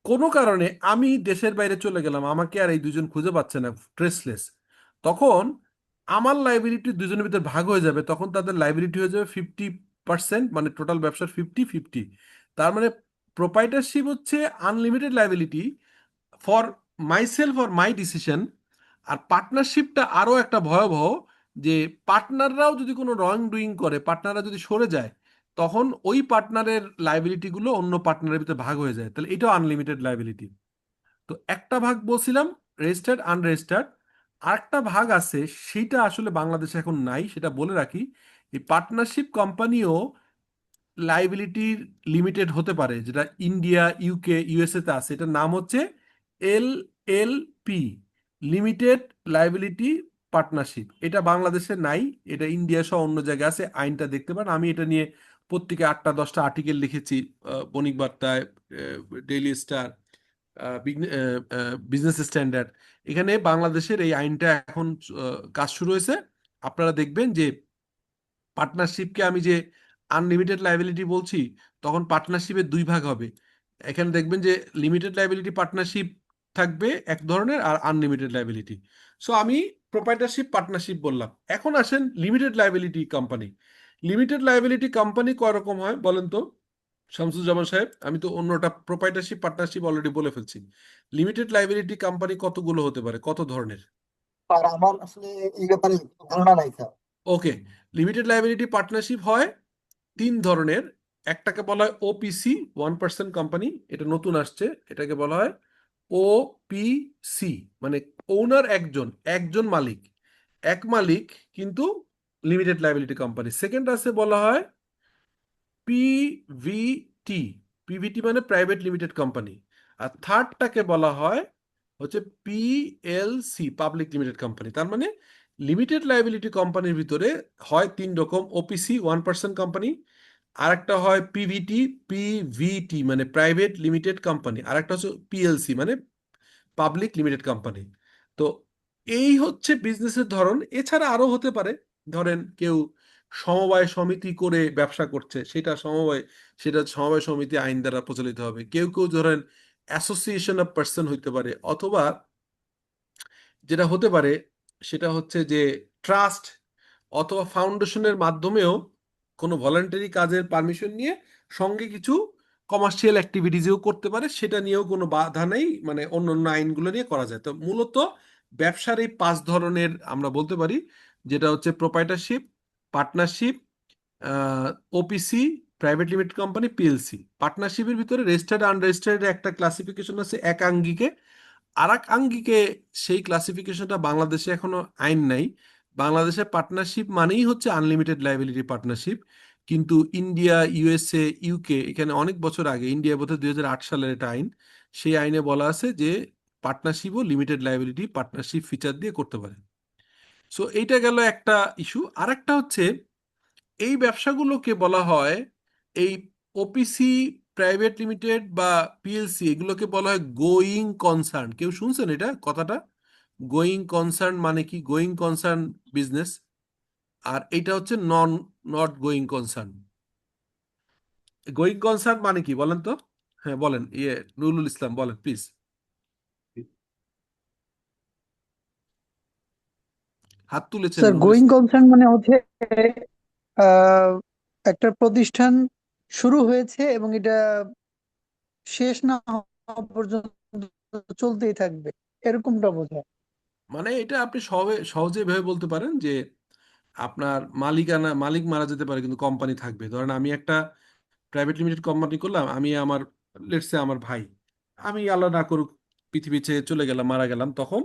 কোনো কারণে আমি দেশের বাইরে চলে গেলাম, আমাকে আর এই দুজন খুঁজে পাচ্ছে না, ট্রেসলেস। তখন আমার লাইবিলিটি দুজনের ভিতরে ভাগ হয়ে যাবে, তখন তাদের লাইবিলিটি হয়ে যাবে 50%, মানে টোটাল ব্যবসার 50-50। তার মানে প্রোপাইটারশিপ হচ্ছে unlimited liability for myself or my decision. আর পার্টনারশিপটা আরো একটা ভয়াবহ, যে পার্টনাররাও যদি কোনো রং ডুইং করে, পার্টনাররা যদি সরে যায়, তখন ওই পার্টনারের লাইবিলিটি গুলো অন্য পার্টনারের ভিতরে ভাগ হয়ে যায়, তাহলে এটাও আনলিমিটেড লাইবিলিটি। তো একটা ভাগ বলছিলাম রেজিস্টার্ড আনরেজিস্টার্ড, আরেকটা ভাগ আছে, সেটা আসলে বাংলাদেশে এখন নাই, সেটা বলে রাখি। এই পার্টনারশিপ কোম্পানিও লাইবিলিটির লিমিটেড হতে পারে, যেটা ইন্ডিয়া, ইউকে, ইউএসএ তে আছে, এটার নাম হচ্ছে LLP, লিমিটেড লাইবিলিটি পার্টনারশিপ। এটা বাংলাদেশে নাই, এটা ইন্ডিয়া সহ অন্য জায়গায় আছে, আইনটা দেখতে পারেন। আমি এটা নিয়ে পত্রিকায় 8টা 10টা আর্টিকেল লিখেছি, বণিক বার্তায়, ডেইলি স্টার, বিজনেস স্ট্যান্ডার্ড। এখানে বাংলাদেশের এই আইনটা এখন কাজ শুরু হয়েছে। আপনারা দেখবেন যে পার্টনারশিপকে আমি যে আনলিমিটেড লাইবিলিটি বলছি, তখন পার্টনারশিপের দুই ভাগ হবে। এখানে দেখবেন যে লিমিটেড লাইবিলিটি পার্টনারশিপ থাকবে এক ধরনের, আর আনলিমিটেড লাইবিলিটি। সো আমি প্রোপাইটারশিপ পার্টনারশিপ বললাম। এখন আসেন limited liability company. Limited liability company কয় রকম হয় বলেন তো? শামসুজ্জামান সাহেব, আমি তো অন্যটা প্রোপাইটারশিপ পার্টনারশিপ অলরেডি বলে ফেলছি। লিমিটেড লাইবিলিটি কোম্পানি কতগুলো হতে পারে, কত ধরনের? আর আমার আসলে এই ব্যাপারে ধারণা নাই স্যার। ওকে, লিমিটেড লাইবিলিটি পার্টনারশিপ হয় তিন ধরনের। একটাকে বলা হয় ওপিসি, ওয়ান পার্সন কোম্পানি, এটা নতুন আসছে, এটাকে বলা হয় ওপিসি, মানে ওনার একজন, একজন মালিক, এক মালিক কিন্তু লিমিটেড লাইবিলিটি কোম্পানি। সেকেন্ড আছে বলা হয় পিভিটি, পিভিটি মানে প্রাইভেট লিমিটেড কোম্পানি। আর থার্ডটাকে বলা হয় হচ্ছে পিএলসি, পাবলিক লিমিটেড কোম্পানি। তার মানে লিমিটেড লাইবিলিটি কোম্পানির ভিতরে হয় তিন রকম: ওপিসি, ওয়ান পার্সন কোম্পানি, আর একটা হয় পিভিটি, পিভিটি মানে প্রাইভেট লিমিটেড কোম্পানি, আর একটা হচ্ছে পিএলসি মানে পাবলিক লিমিটেড কোম্পানি। তো এই হচ্ছে বিজনেসের ধরন। এছাড়া আরো হতে পারে, ধরেন কেউ সমবায় সমিতি করে ব্যবসা করছে, সেটা সমবায় সমিতি আইন দ্বারা প্রচলিত হবে। কেউ কেউ ধরেন অ্যাসোসিয়েশন অফ পার্সন হইতে পারে, অথবা যেটা হতে পারে সেটা হচ্ছে যে ট্রাস্ট অথবা ফাউন্ডেশনের মাধ্যমেও কোনো ভলান্টারি কাজের পারমিশন নিয়ে সঙ্গে কিছু কমার্শিয়াল অ্যাক্টিভিটিসও করতে পারে, সেটা নিয়েও কোনো বাধা নেই, মানে অন্য অন্য আইনগুলো নিয়ে করা যায়। তো মূলত ব্যবসার এই পাঁচ ধরনের আমরা বলতে পারি, যেটা হচ্ছে proprietorship, partnership, OPC, private limited company, PLC. পার্টনারশিপের ভিতরে রেজিস্টার্ড আনরেজিস্টার্ড একটা ক্লাসিফিকেশন আছে একাঙ্গিকে, আর এক আঙ্গিকে। সেই ক্লাসিফিকেশনটা বাংলাদেশে এখনো আইন নাই। বাংলাদেশে পার্টনারশিপ মানেই হচ্ছে আনলিমিটেড লাইবিলিটি পার্টনারশিপ, কিন্তু ইন্ডিয়া, ইউএসএ, ইউকে এখানে অনেক বছর আগে, ইন্ডিয়া বোধহয় 2008 সালের একটা আইন, সেই আইনে বলা আছে যে পার্টনারশিপও লিমিটেড লাইবিলিটি পার্টনারশিপ ফিচার দিয়ে করতে পারে। সো এইটা গেল একটা ইস্যু। আর একটা হচ্ছে এই ব্যবসাগুলোকে বলা হয়, এই ওপিসি, প্রাইভেট লিমিটেড বা পিএলসি, এগুলোকে বলা হয় গোয়িং কনসার্ন। কেউ শুনছেন এটা কথাটা? গোয়িং কনসার্ন মানে কি? গোয়িং কনসার্ন বিজনেস, আর এটা হচ্ছে not going concern. Going concern মানে কি বলেন তো? হ্যাঁ বলেন, নুরুল ইসলাম বলেন প্লিজ। হাত তুলেছেন স্যার, নুরুল গোয়িং ইসলাম। কনসার্ন মানে হচ্ছে আহ, একটা প্রতিষ্ঠান শুরু হয়েছে এবং এটা শেষ না হওয়া পর্যন্ত চলতেই থাকবে, এরকমটা বোঝায়। মানে এটা আপনি সহজে ভেবে বলতে পারেন যে আপনার মালিক মারা যেতে পারে কিন্তু কোম্পানি থাকবে। ধরেন আমি একটা প্রাইভেট লিমিটেড কোম্পানি করলাম, আমি আমার, লেটস সে আমার ভাই, আমি আল্লাহ না করুক পৃথিবী ছেড়ে চলে গেলাম, মারা গেলাম, তখন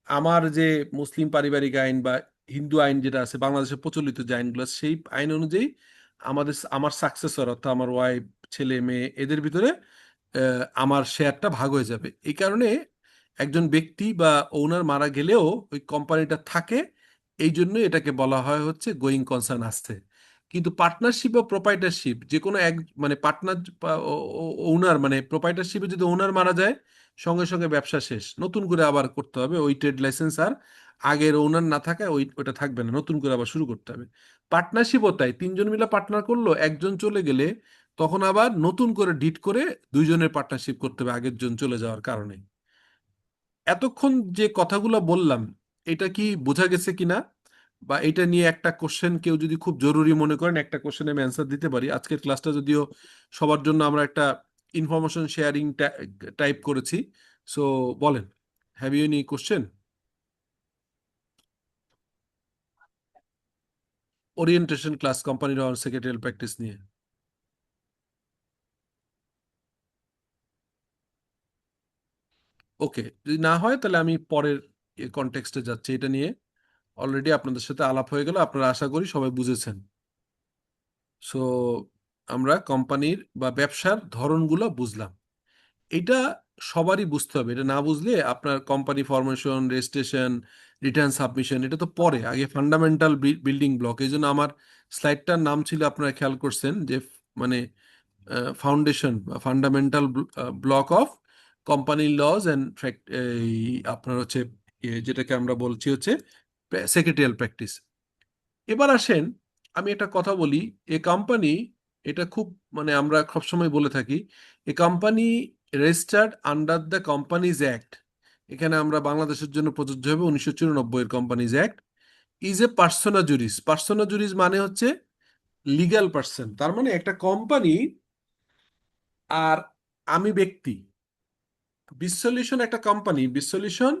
আমার যে মুসলিম পারিবারিক আইন বা হিন্দু আইন যেটা আছে বাংলাদেশে প্রচলিত যে আইনগুলো আছে, সেই আইন অনুযায়ী আমার সাকসেসর অর্থাৎ আমার ওয়াইফ, ছেলে মেয়ে, এদের ভিতরে আমার শেয়ারটা ভাগ হয়ে যাবে। এই কারণে একজন ব্যক্তি বা ওনার মারা গেলেও ওই কোম্পানিটা থাকে। এই জন্য এটাকে বলা হয় হচ্ছে গোয়িং কনসার্ন আসছে। কিন্তু পার্টনারশিপ বা প্রোপাইটারশিপ যে কোনো এক, মানে পার্টনার, ওনার মানে প্রোপাইটারশিপে যদি ওনার মারা যায় সঙ্গে সঙ্গে ব্যবসা শেষ, নতুন করে আবার করতে হবে। ওই ট্রেড লাইসেন্স আর আগের ওনার না থাকায় ওটা থাকবে না, নতুন করে আবার শুরু করতে হবে। পার্টনারশিপও তাই, তিনজন মিলে পার্টনার করলো, একজন চলে গেলে তখন আবার নতুন করে ডিট করে দুইজনের পার্টনারশিপ করতে হবে আগের জন চলে যাওয়ার কারণে। এতক্ষণ যে কথাগুলো বললাম, এটা কি বোঝা গেছে কিনা? বা এটা নিয়ে একটা কোশ্চেন কেউ যদি খুব জরুরি মনে করেন, একটা কোশ্চেনে আমি অ্যান্সার দিতে পারি। আজকের ক্লাসটা যদিও সবার জন্য আমরা একটা ইনফরমেশন শেয়ারিং টাইপ করেছি। সো বলেন, have you any question? Orientation class কোম্পানির সেক্রেটারিয়াল প্র্যাকটিস নিয়ে। ওকে, যদি না হয় তাহলে আমি পরের কনটেক্সটে যাচ্ছি। এটা নিয়ে অলরেডি আপনাদের সাথে আলাপ হয়ে গেল, আপনারা আশা করি সবাই বুঝেছেন। সো আমরা কোম্পানির বা ব্যবসার ধরনগুলো বুঝলাম। এটা সবারই বুঝতে হবে, এটা না বুঝলে আপনার company formation, registration, return submission, এটা তো পরে, আগে ফান্ডামেন্টাল বিল্ডিং ব্লক। এই জন্য আমার স্লাইডটার নাম ছিল, আপনারা খেয়াল করছেন যে, মানে ফাউন্ডেশন বা fundamental block of company laws and এই আপনার হচ্ছে যেটাকে আমরা বলছি হচ্ছে সেক্রেটারিয়াল প্র্যাকটিস। এবার আসেন, আমি একটা কথা বলি। এ কোম্পানি, এটা খুব, মানে আমরা সবসময় বলে থাকি, a company registered under the companies act. এখানে আমরা বাংলাদেশের জন্য প্রযোজ্য হবে 1994 এর companies act. Is a persona juris. Persona juris মানে হচ্ছে লিগ্যাল পার্সন। তার মানে একটা কোম্পানি আর আমি ব্যক্তি। বিসলিউশন একটা কোম্পানি, বিসলিউশন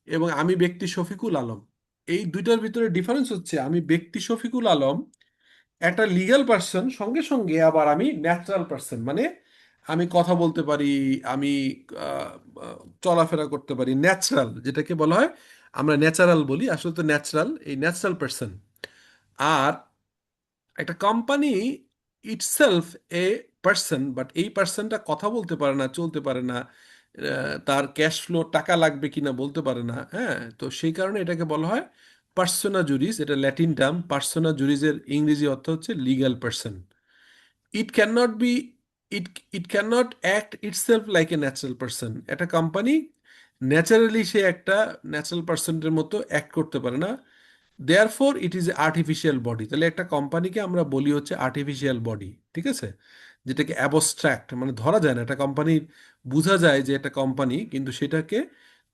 এবং আমি ব্যক্তি শফিকুল আলম, এই দুইটার ভিতরে ডিফারেন্স হচ্ছে আমি ব্যক্তি শফিকুল আলম একটা লিগ্যাল পার্সন, সঙ্গে সঙ্গে আবার আমি ন্যাচারাল পার্সন, মানে আমি কথা বলতে পারি, আমি আহ, আহ, চলাফেরা করতে পারি, ন্যাচারাল যেটাকে বলা হয়, আমরা ন্যাচারাল বলি, আসলে তো ন্যাচারাল, এই ন্যাচারাল পার্সন। আর একটা company itself a person, but এই পার্সনটা কথা বলতে পারে না, চলতে পারে না, তার ক্যাশ ফ্লো টাকা লাগবে কিনা বলতে পারে না, হ্যাঁ, তো সেই কারণে এটাকে বলা হয় পার্সোনা জুরিস। এটা ল্যাটিন টার্ম। পার্সোনা জুরিসের ইংরেজি অর্থ হচ্ছে legal person. It can not be, it it can not act itself like a natural person. একটা কোম্পানি ন্যাচারালি সে একটা ন্যাচারাল পার্সনের মতো অ্যাক্ট করতে পারে না। Therefore it is a artificial body. তাহলে একটা কোম্পানিকে আমরা বলি হচ্ছে আর্টিফিশিয়াল বডি, ঠিক আছে, যেটাকে অ্যাবস্ট্রাক্ট, মানে ধরা যায় না। একটা কোম্পানির বোঝা যায় যে একটা কোম্পানি, কিন্তু সেটাকে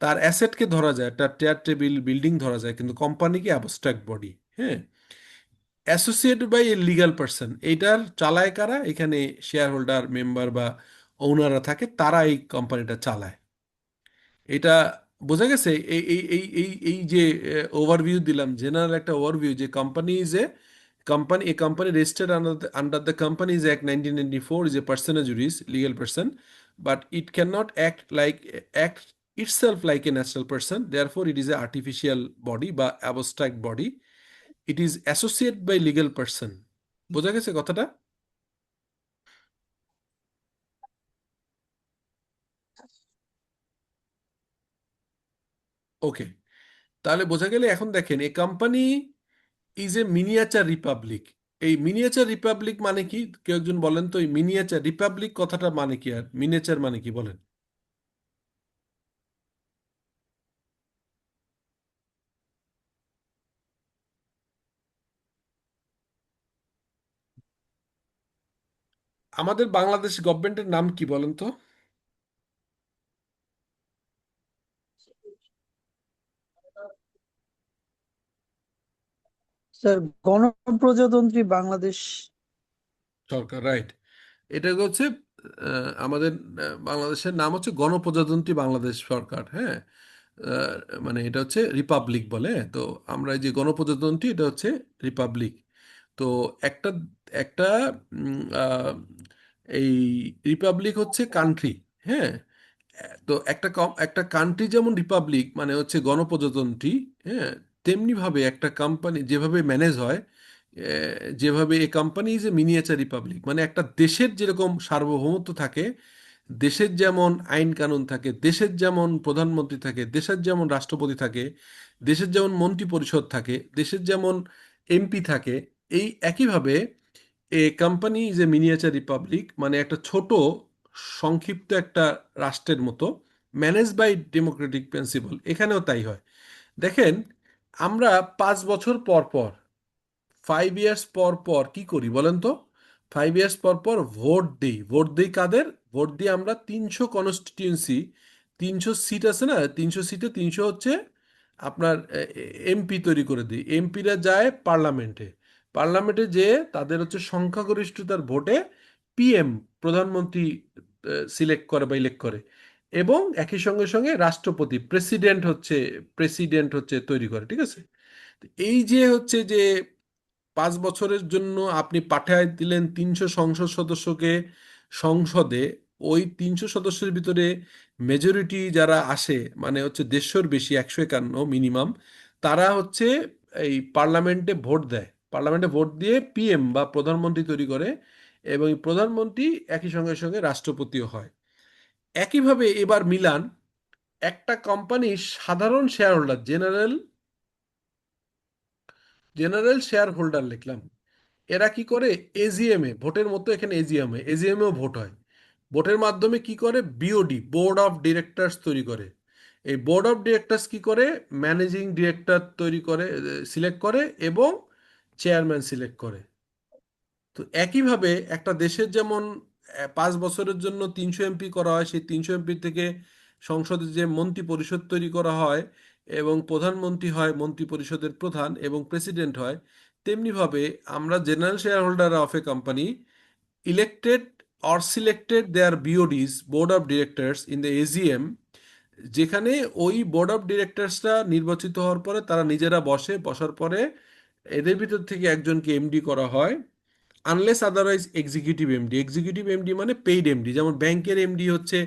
তার অ্যাসেটকে ধরা যায়, একটা চেয়ার টেবিল বিল্ডিং ধরা যায়, কিন্তু কোম্পানিকে অ্যাবস্ট্রাক্ট বডি। হ্যাঁ, associated by a legal person, এইটার চালায় কারা? এখানে শেয়ার হোল্ডার, মেম্বার বা ওনাররা থাকে, তারা এই কোম্পানিটা চালায়। এটা বোঝা গেছে? এই এই এই এই এই যে ওভারভিউ দিলাম, জেনারেল একটা ওভারভিউ, যে company is A company, a company registered under the Companies Act 1994 is a persona juris, legal person, but it cannot act itself like a natural person. Therefore, it is a artificial body বা abstract body. It is associated by legal person. বোঝা গেছে কথাটা? ওকে, তাহলে বোঝা গেলে এখন দেখেন, a company is a miniature republic. এই মিনিয়েচার রিপাবলিক মানে কি? কেউ একজন বলেন তো, এই মিনিয়েচার রিপাবলিক কথাটা মানে কি, আর মিনিয়েচার মানে কি বলেন? আমাদের বাংলাদেশ গভর্নমেন্টের নাম কি বলেন তো? স্যার, গণপ্রজাতন্ত্রী বাংলাদেশ সরকার, রাইট। এটা হচ্ছে আমাদের বাংলাদেশের নাম হচ্ছে গণপ্রজাতন্ত্রী বাংলাদেশ সরকার, হ্যাঁ। আহ, মানে এটা হচ্ছে রিপাবলিক বলে, তো আমরা এই যে গণপ্রজাতন্ত্রী, এটা হচ্ছে রিপাবলিক। তো একটা একটা এই রিপাবলিক হচ্ছে কান্ট্রি, হ্যাঁ। তো একটা কান্ট্রি যেমন রিপাবলিক মানে হচ্ছে গণপ্রজাতন্ত্রী, হ্যাঁ, তেমনি ভাবে একটা কোম্পানি যেভাবে ম্যানেজ হয়, যেভাবে এই company is a miniature republic, মানে একটা দেশের যেরকম সার্বভৌমত্ব থাকে, দেশের যেমন আইন কানুন থাকে, দেশের যেমন প্রধানমন্ত্রী থাকে, দেশের যেমন রাষ্ট্রপতি থাকে, দেশের যেমন মন্ত্রী পরিষদ থাকে, দেশের যেমন এমপি থাকে, এই একইভাবে a company is a miniature republic, মানে একটা ছোট সংক্ষিপ্ত একটা রাষ্ট্রের মতো, ম্যানেজ বাই ডেমোক্রেটিক প্রিন্সিপাল। এখানেও তাই হয়। দেখেন, আমরা 5 বছর পর পর, 5 ইয়ার্স পর পর কি করি বলেন তো? 5 ইয়ার্স পর পর ভোট দিই। ভোট দিই কাদের? ভোট দিই আমরা 300 কনস্টিটিউয়েন্সি, 300 সিট আছে না, 300 সিটে 300 হচ্ছে আপনার এমপি তৈরি করে দিই। এমপিরা যায় পার্লামেন্টে, পার্লামেন্টে যেয়ে তাদের হচ্ছে সংখ্যাগরিষ্ঠতার ভোটে পিএম, প্রধানমন্ত্রী সিলেক্ট করে বা ইলেক্ট করে, এবং একই সঙ্গে সঙ্গে রাষ্ট্রপতি, প্রেসিডেন্ট হচ্ছে তৈরি করে, ঠিক আছে। তো এই যে হচ্ছে যে 5 বছরের জন্য আপনি পাঠায় দিলেন 300 সংসদ সদস্যকে সংসদে, ওই 300 সদস্যের ভিতরে মেজরিটি যারা আসে, মানে হচ্ছে 150-র বেশি, 151 মিনিমাম, তারা হচ্ছে এই পার্লামেন্টে ভোট দেয়। পার্লামেন্টে ভোট দিয়ে পিএম বা প্রধানমন্ত্রী তৈরি করে, এবং এই প্রধানমন্ত্রী একই সঙ্গে সঙ্গে রাষ্ট্রপতিও হয়। একইভাবে এবার মিলান, একটা কোম্পানির সাধারণ share holder, general general share holder লিখলাম, এরা কি করে? এজিএম এ ভোটের মতো, এখানে এজিএম এও ভোট হয়। ভোটের মাধ্যমে কি করে? বিওডি, বোর্ড অফ ডিরেক্টরস তৈরি করে। এই বোর্ড অফ ডিরেক্টরস কি করে? ম্যানেজিং ডিরেক্টর তৈরি করে, সিলেক্ট করে, এবং চেয়ারম্যান সিলেক্ট করে। তো একইভাবে একটা দেশের যেমন 5 বছরের জন্য 300 এমপি করা হয়, সেই 300 এমপি থেকে সংসদে যে মন্ত্রী পরিষদ তৈরি করা হয়, এবং প্রধানমন্ত্রী হয় মন্ত্রী পরিষদের প্রধান, এবং প্রেসিডেন্ট হয়, তেমনিভাবে আমরা general share holder of a company elected or selected their BODs, board of directors, in the AGM, যেখানে ওই বোর্ড অফ ডিরেক্টরসরা নির্বাচিত হওয়ার পরে তারা নিজেরা বসার পরে এদের ভিতর থেকে একজনকে এমডি করা হয়, আনলেস আদারওয়াইজ এক্সিকিউটিভ এমডি মানে পেইড এমডি, যেমন ব্যাংকের এমডি হচ্ছে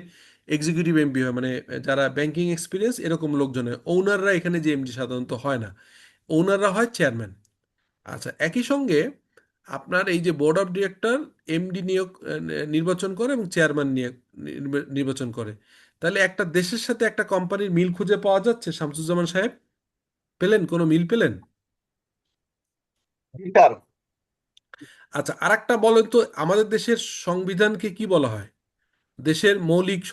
এক্সিকিউটিভ এমডি হয়, মানে যারা ব্যাংকিং এক্সপিরিয়েন্স এরকম লোকজনের। ওনাররা এখানে যে এমডি সাধারণত হয় না, ওনাররা হয় চেয়ারম্যান। আচ্ছা, একই সঙ্গে আপনার এই যে বোর্ড অফ ডিরেক্টর এমডি নিয়োগ নির্বাচন করে এবং চেয়ারম্যান নির্বাচন করে। তাহলে একটা দেশের সাথে একটা কোম্পানির মিল খুঁজে পাওয়া যাচ্ছে শামসুজ্জামান সাহেব? পেলেন? কোনো মিল পেলেন? স্যার, আচ্ছা, আরেকটা বলেন তো, আমাদের দেশের সংবিধানকে কি বলা হয়? দেশের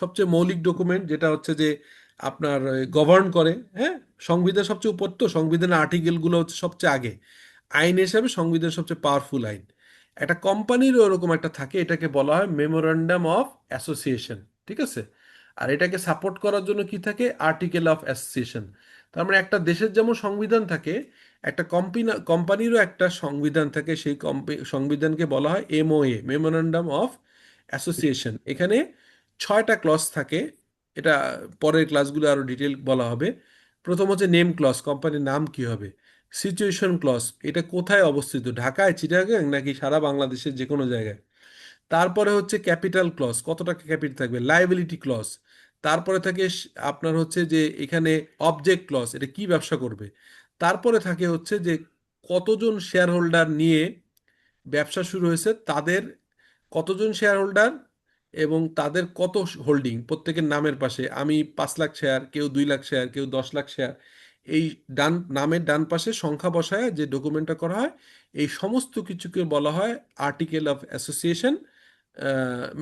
সবচেয়ে মৌলিক ডকুমেন্ট যেটা হচ্ছে যে আপনার গভর্ন করে, হ্যাঁ, সংবিধান সবচেয়ে উপর, তো সংবিধানের আর্টিকেলগুলো হচ্ছে সবচেয়ে আগে। আইন হিসাবে সংবিধান সবচেয়ে পাওয়ারফুল আইন। একটা কোম্পানিরও ওরকম একটা থাকে, এটাকে বলা হয় মেমোরান্ডাম অফ অ্যাসোসিয়েশন, ঠিক আছে? আর এটাকে সাপোর্ট করার জন্য কি থাকে? Article of association. তার মানে একটা দেশের যেমন সংবিধান থাকে, একটা কোম্পানিরও একটা সংবিধান থাকে, সেই সংবিধানকে বলা হয় এমওএ, মেমোরান্ডাম অফ অ্যাসোসিয়েশন। এখানে 6টা ক্লজ থাকে, এটা পরের ক্লাসগুলো আরো ডিটেল বলা হবে। প্রথম হচ্ছে নেম ক্লজ, কোম্পানির নাম কি হবে। সিচুয়েশন ক্লজ, এটা কোথায় অবস্থিত, ঢাকায়, চিটাগাং নাকি সারা বাংলাদেশের যে কোনো জায়গায়। তারপরে হচ্ছে ক্যাপিটাল ক্লজ, কত টাকা ক্যাপিটাল থাকবে। লায়াবিলিটি ক্লজ, তারপরে থাকে আপনার হচ্ছে যে এখানে অবজেক্ট ক্লজ, এটা কি ব্যবসা করবে। তারপরে থাকে হচ্ছে যে কতজন শেয়ার হোল্ডার নিয়ে ব্যবসা শুরু হয়েছে, তাদের কতজন শেয়ার হোল্ডার এবং তাদের কত হোল্ডিং প্রত্যেকের নামের পাশে। আমি 5 লাখ শেয়ার, কেউ 2 লাখ শেয়ার, কেউ 10 লাখ শেয়ার। এই নামের ডান পাশে সংখ্যা বসায় যে ডকুমেন্টটা করা হয়, এই সমস্ত কিছুকে বলা হয় article of association,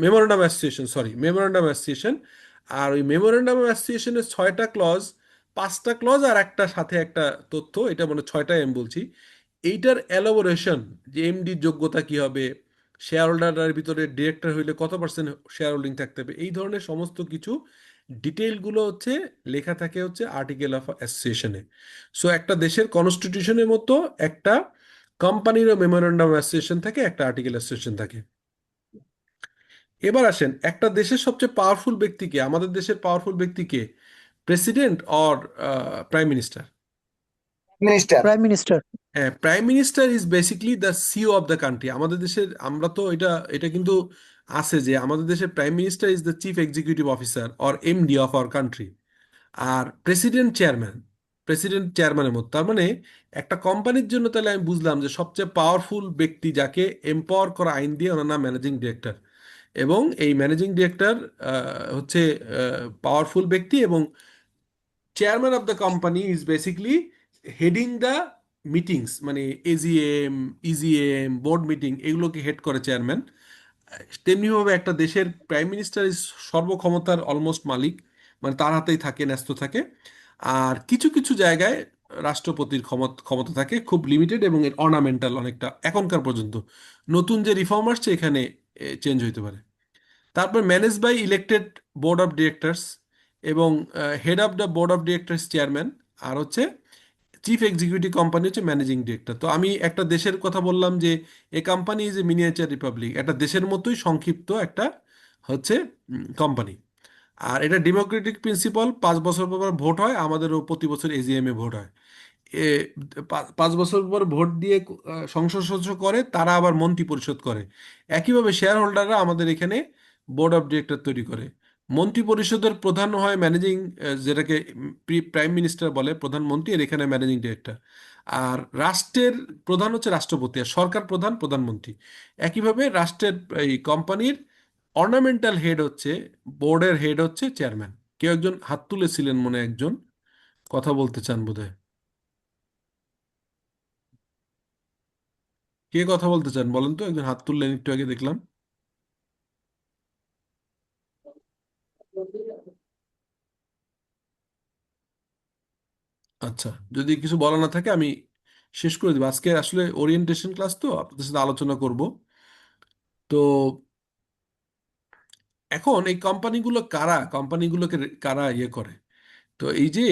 memorandum association. আর ওই মেমোরান্ডাম অ্যাসোসিয়েশনের 6টা ক্লজ, 5টা ক্লজ আর একটা সাথে একটা তথ্য, এটা মানে 6টাই আমি বলছি। এইটার এলাবোরেশন, যে এমডির যোগ্যতা কি হবে, শেয়ার হোল্ডারের ভিতরে ডিরেক্টর হইলে কত পার্সেন্ট শেয়ার হোল্ডিং থাকতে হবে, এই ধরনের সমস্ত কিছু ডিটেইলগুলো হচ্ছে লেখা থাকে হচ্ছে আর্টিকেল অফ অ্যাসোসিয়েশনে। সো একটা দেশের কনস্টিটিউশনের মতো একটা কোম্পানিরও মেমোরেন্ডাম অ্যাসোসিয়েশন থাকে, একটা আর্টিকেল অ্যাসোসিয়েশন থাকে। এবার আসেন, একটা দেশের সবচেয়ে পাওয়ারফুল ব্যক্তি কে? আমাদের দেশের পাওয়ারফুল ব্যক্তি কে? President or prime minister? Minister. Prime minister. হ্যাঁ, prime minister is basically the CEO of the country. আমাদের দেশের, আমরা তো এটা এটা কিন্তু আছে যে আমাদের দেশের prime minister is the chief executive officer or MD of our country. আর প্রেসিডেন্ট চেয়ারম্যানের মতো। তার মানে একটা কোম্পানির জন্য তাহলে আমি বুঝলাম যে সবচেয়ে পাওয়ারফুল ব্যক্তি যাকে এম্পাওয়ার করা আইন দিয়ে, ওনার নাম ম্যানেজিং ডিরেক্টর। এবং এই ম্যানেজিং ডিরেক্টর হচ্ছে পাওয়ারফুল ব্যক্তি, এবং chairman of the company is basically heading the meetings, মানে এজিএম, ইজিএম, বোর্ড মিটিং, এগুলোকে হেড করে চেয়ারম্যান। তেমনিভাবে একটা দেশের প্রাইম মিনিস্টার ইজ সর্বক্ষমতার অলমোস্ট মালিক, মানে তার হাতেই থাকে, ন্যস্ত থাকে। আর কিছু কিছু জায়গায় রাষ্ট্রপতির ক্ষমতা থাকে, খুব লিমিটেড এবং অর্নামেন্টাল অনেকটা, এখনকার পর্যন্ত। নতুন যে রিফর্ম আসছে এখানে চেঞ্জ হইতে পারে। তারপর manage by elected board of directors, এবং head of the board of directors chairman, আর হচ্ছে চিফ এক্সিকিউটিভ কোম্পানি হচ্ছে ম্যানেজিং ডিরেক্টর। তো আমি একটা দেশের কথা বললাম যে a company is a miniature republic, একটা দেশের মতোই সংক্ষিপ্ত একটা হচ্ছে কোম্পানি। আর এটা ডেমোক্রেটিক প্রিন্সিপাল, 5 বছর পর পর ভোট হয়, আমাদেরও প্রতি বছর এজিএম এ ভোট হয়। এ 5 বছর পর ভোট দিয়ে সংসদ সদস্য করে, তারা আবার মন্ত্রী পরিষদ করে। একইভাবে শেয়ার হোল্ডাররা আমাদের এখানে বোর্ড অফ ডিরেক্টর তৈরি করে। মন্ত্রী পরিষদের প্রধান হয় ম্যানেজিং, যেটাকে প্রাইম মিনিস্টার বলে, প্রধানমন্ত্রী, এর এখানে ম্যানেজিং ডিরেক্টর। আর রাষ্ট্রের প্রধান হচ্ছে রাষ্ট্রপতি, আর সরকার প্রধান প্রধানমন্ত্রী। একইভাবে রাষ্ট্রের এই কোম্পানির অর্নামেন্টাল হেড হচ্ছে, বোর্ডের হেড হচ্ছে চেয়ারম্যান। কেউ একজন হাত তুলেছিলেন, মনে হয় একজন কথা বলতে চান বোধহয়। কে কথা বলতে চান বলেন তো, একজন হাত তুললেন একটু আগে দেখলাম। আচ্ছা, যদি কিছু বলা না থাকে আমি শেষ করে দেবো। আজকে আসলে ওরিয়েন্টেশন ক্লাস, তো আপনাদের সাথে আলোচনা করব। তো এখন এই কোম্পানিগুলোকে কারা ইয়ে করে। তো এই যে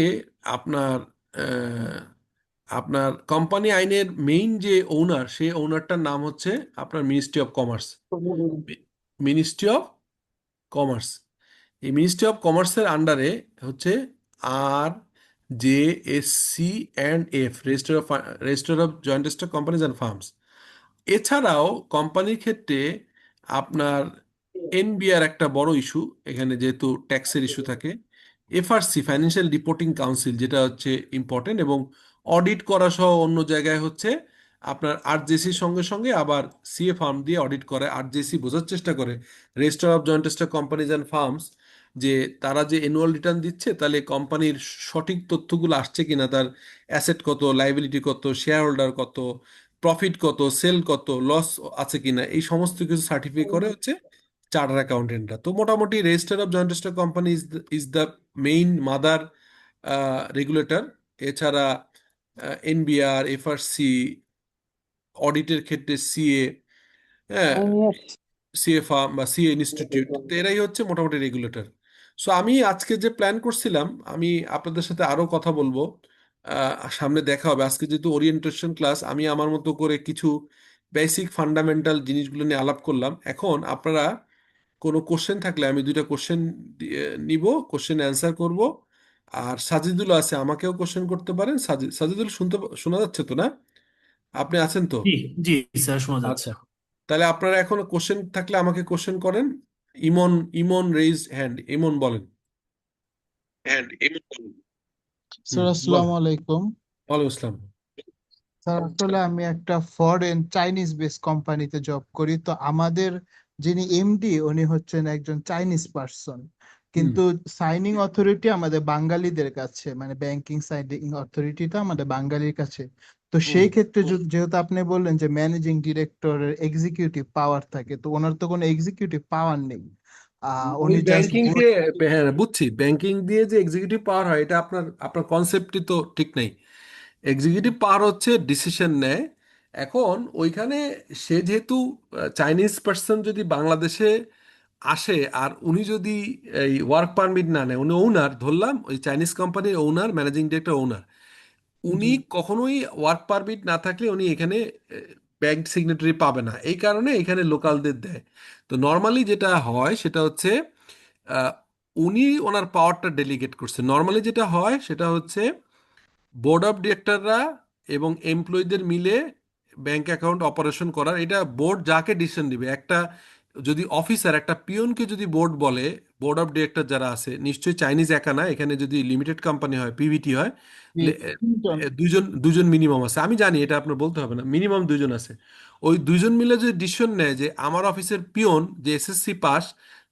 আপনার আহ, আপনার কোম্পানি আইনের মেইন যে ওনার, সেই ওনারটার নাম হচ্ছে আপনার ministry of commerce. Ministry of commerce. এই মিনিস্ট্রি অফ কমার্সের আন্ডারে হচ্ছে R J S C and F, register of joint stock companies and firms. এছাড়াও কোম্পানির ক্ষেত্রে আপনার এনবিআর একটা বড় ইস্যু এখানে, যেহেতু ট্যাক্সের ইস্যু থাকে। এফআরসি, ফাইন্যান্সিয়াল রিপোর্টিং কাউন্সিল, যেটা হচ্ছে ইম্পর্টেন্ট, এবং অডিট করা সহ অন্য জায়গায় হচ্ছে আপনার আরজেসির সঙ্গে সঙ্গে আবার সিএ ফার্ম দিয়ে অডিট করে। আরজেসি বোঝার চেষ্টা করে, register of joint stock companies and firms, যে তারা যে অ্যানুয়াল রিটার্ন দিচ্ছে তাহলে কোম্পানির সঠিক তথ্যগুলো আসছে কিনা, তার অ্যাসেট কত, লাইবিলিটি কত, শেয়ার হোল্ডার কত, প্রফিট কত, সেল কত, লস আছে কিনা, এই সমস্ত কিছু সার্টিফাই করে হচ্ছে চার্টার অ্যাকাউন্টেন্টরা। তো মোটামুটি register of joint stock company is the main mother regulator. এছাড়া এনবিআর, এফআরসি, অডিটের ক্ষেত্রে সিএ, হ্যাঁ, সিএ ফার্ম বা সিএ ইনস্টিটিউট, তো এরাই হচ্ছে মোটামুটি রেগুলেটর। সো আমি আজকে যে প্ল্যান করছিলাম, আমি আপনাদের সাথে আরো কথা বলবো, সামনে দেখা হবে। আজকে যেহেতু ওরিয়েন্টেশন ক্লাস, আমি আমার মতো করে কিছু বেসিক ফান্ডামেন্টাল জিনিসগুলো নিয়ে আলাপ করলাম। এখন আপনারা কোনো কোশ্চেন থাকলে আমি দুইটা কোশ্চেন নিব, কোশ্চেন অ্যান্সার করব। আর সাজিদুল আছে, আমাকেও কোশ্চেন করতে পারেন। সাজিদুল শোনা যাচ্ছে তো না? আপনি আছেন তো? জি, জি স্যার, শোনা যাচ্ছে। আচ্ছা, তাহলে আপনারা এখন কোশ্চেন থাকলে আমাকে কোশ্চেন করেন। ইমন, ইমন রেইজ হ্যান্ড, ইমন বলেন। ইমন বলেন। স্যার বলেন। আসসালামু আলাইকুম। ওয়ালাইকুম আসসালাম। স্যার আসলে আমি একটা ফরেন চাইনিজ বেস কোম্পানিতে জব করি, তো আমাদের যিনি এমডি উনি হচ্ছেন একজন চাইনিজ পার্সন, হুম কিন্তু সাইনিং অথরিটি আমাদের বাঙালিদের কাছে, মানে ব্যাংকিং সাইনিং অথরিটিটা আমাদের বাঙালির কাছে। তো হুম সেই ক্ষেত্রে যেহেতু আপনি বললেন যে ম্যানেজিং ডিরেক্টরের এক্সিকিউটিভ পাওয়ার থাকে, তো ওনার তো কোনো এক্সিকিউটিভ পাওয়ার নেই। ওই উনি জাস্ট ব্যাংকিং যে, হ্যাঁ বুঝছি, ব্যাংকিং দিয়ে যে এক্সিকিউটিভ পাওয়ার হয়, এটা আপনার আপনার কনসেপ্টই তো ঠিক নেই। এক্সিকিউটিভ পাওয়ার হচ্ছে ডিসিশন নেয়। এখন ওইখানে সে যেহেতু চাইনিজ পার্সন, যদি বাংলাদেশে আসে আর উনি যদি এই ওয়ার্ক পারমিট না নেয়, উনি ওনার, ধরলাম ওই চাইনিজ কোম্পানির ওনার, ম্যানেজিং ডিরেক্টর ওনার, উনি কখনোই ওয়ার্ক পারমিট না থাকলে উনি এখানে ব্যাংক সিগনেটারি পাবে না। এই কারণে এখানে লোকালদের দেয়। তো নর্মালি যেটা হয় সেটা হচ্ছে আহ, উনি ওনার পাওয়ারটা ডেলিগেট করছে। নর্মালি যেটা হয় সেটা হচ্ছে বোর্ড অফ ডিরেক্টররা এবং এমপ্লয়ীদের মিলে ব্যাংক অ্যাকাউন্ট অপারেশন করার, এটা বোর্ড যাকে ডিসিশন দিবে। একটা যদি অফিসার একটা পিয়নকে যদি বোর্ড বলে, বোর্ড অফ ডিরেক্টর যারা আছে, নিশ্চয়ই চাইনিজ একা না, এখানে যদি লিমিটেড কোম্পানি হয়, পিভিটি হয়, তিনজন। দুজন দুজন মিনিমাম আছে। আমি জানি, এটা আপনার বলতে হবে না, মিনিমাম দুজন আছে। ওই দুজন মিলে যদি ডিসিশন নেয় যে আমার অফিসের পিয়ন যে এসএসসি পাস,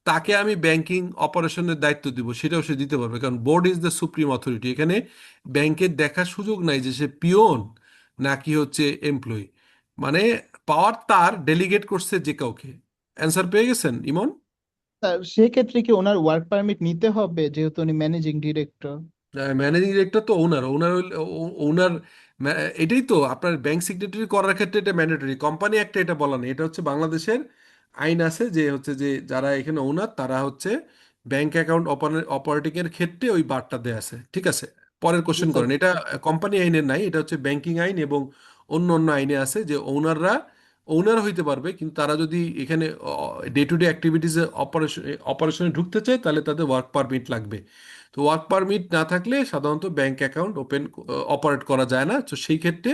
তাকে আমি ব্যাংকিং অপারেশনের দায়িত্ব দিব, সেটাও সে দিতে পারবে, কারণ board is the supreme authority. এখানে ব্যাংকের দেখার সুযোগ নাই যে সে পিয়ন নাকি হচ্ছে এমপ্লয়ি। মানে পাওয়ার তার ডেলিগেট করছে যে কাউকে। অ্যান্সার পেয়ে গেছেন ইমন? স্যার সেক্ষেত্রে কি ওনার ওয়ার্ক পারমিট নিতে হবে যেহেতু উনি ম্যানেজিং ডিরেক্টর? ম্যানেজিং ডিরেক্টর তো ওনার, ওনার এটাই তো আপনার ব্যাংক সিগনেটারি করার ক্ষেত্রে এটা ম্যান্ডেটরি। কোম্পানি একটা এটা বলা নেই, এটা হচ্ছে বাংলাদেশের আইন আছে যে হচ্ছে যে যারা এখানে ওনার তারা হচ্ছে ব্যাংক অ্যাকাউন্ট অপারেটিং এর ক্ষেত্রে ওই বারটা দেয়া আছে। ঠিক আছে, পরের জি কোশ্চেন স্যার। করেন। এটা কোম্পানি আইনের নাই, এটা হচ্ছে ব্যাংকিং আইন, এবং অন্য অন্য আইনে আছে যে ওনাররা ওনার হইতে পারবে, কিন্তু তারা যদি এখানে ডে টু ডে অ্যাক্টিভিটিসে অপারেশনে ঢুকতে চায় তাহলে তাদের ওয়ার্ক পারমিট লাগবে। তো ওয়ার্ক পারমিট না থাকলে সাধারণত ব্যাংক অ্যাকাউন্ট অপারেট করা যায় না। তো সেই ক্ষেত্রে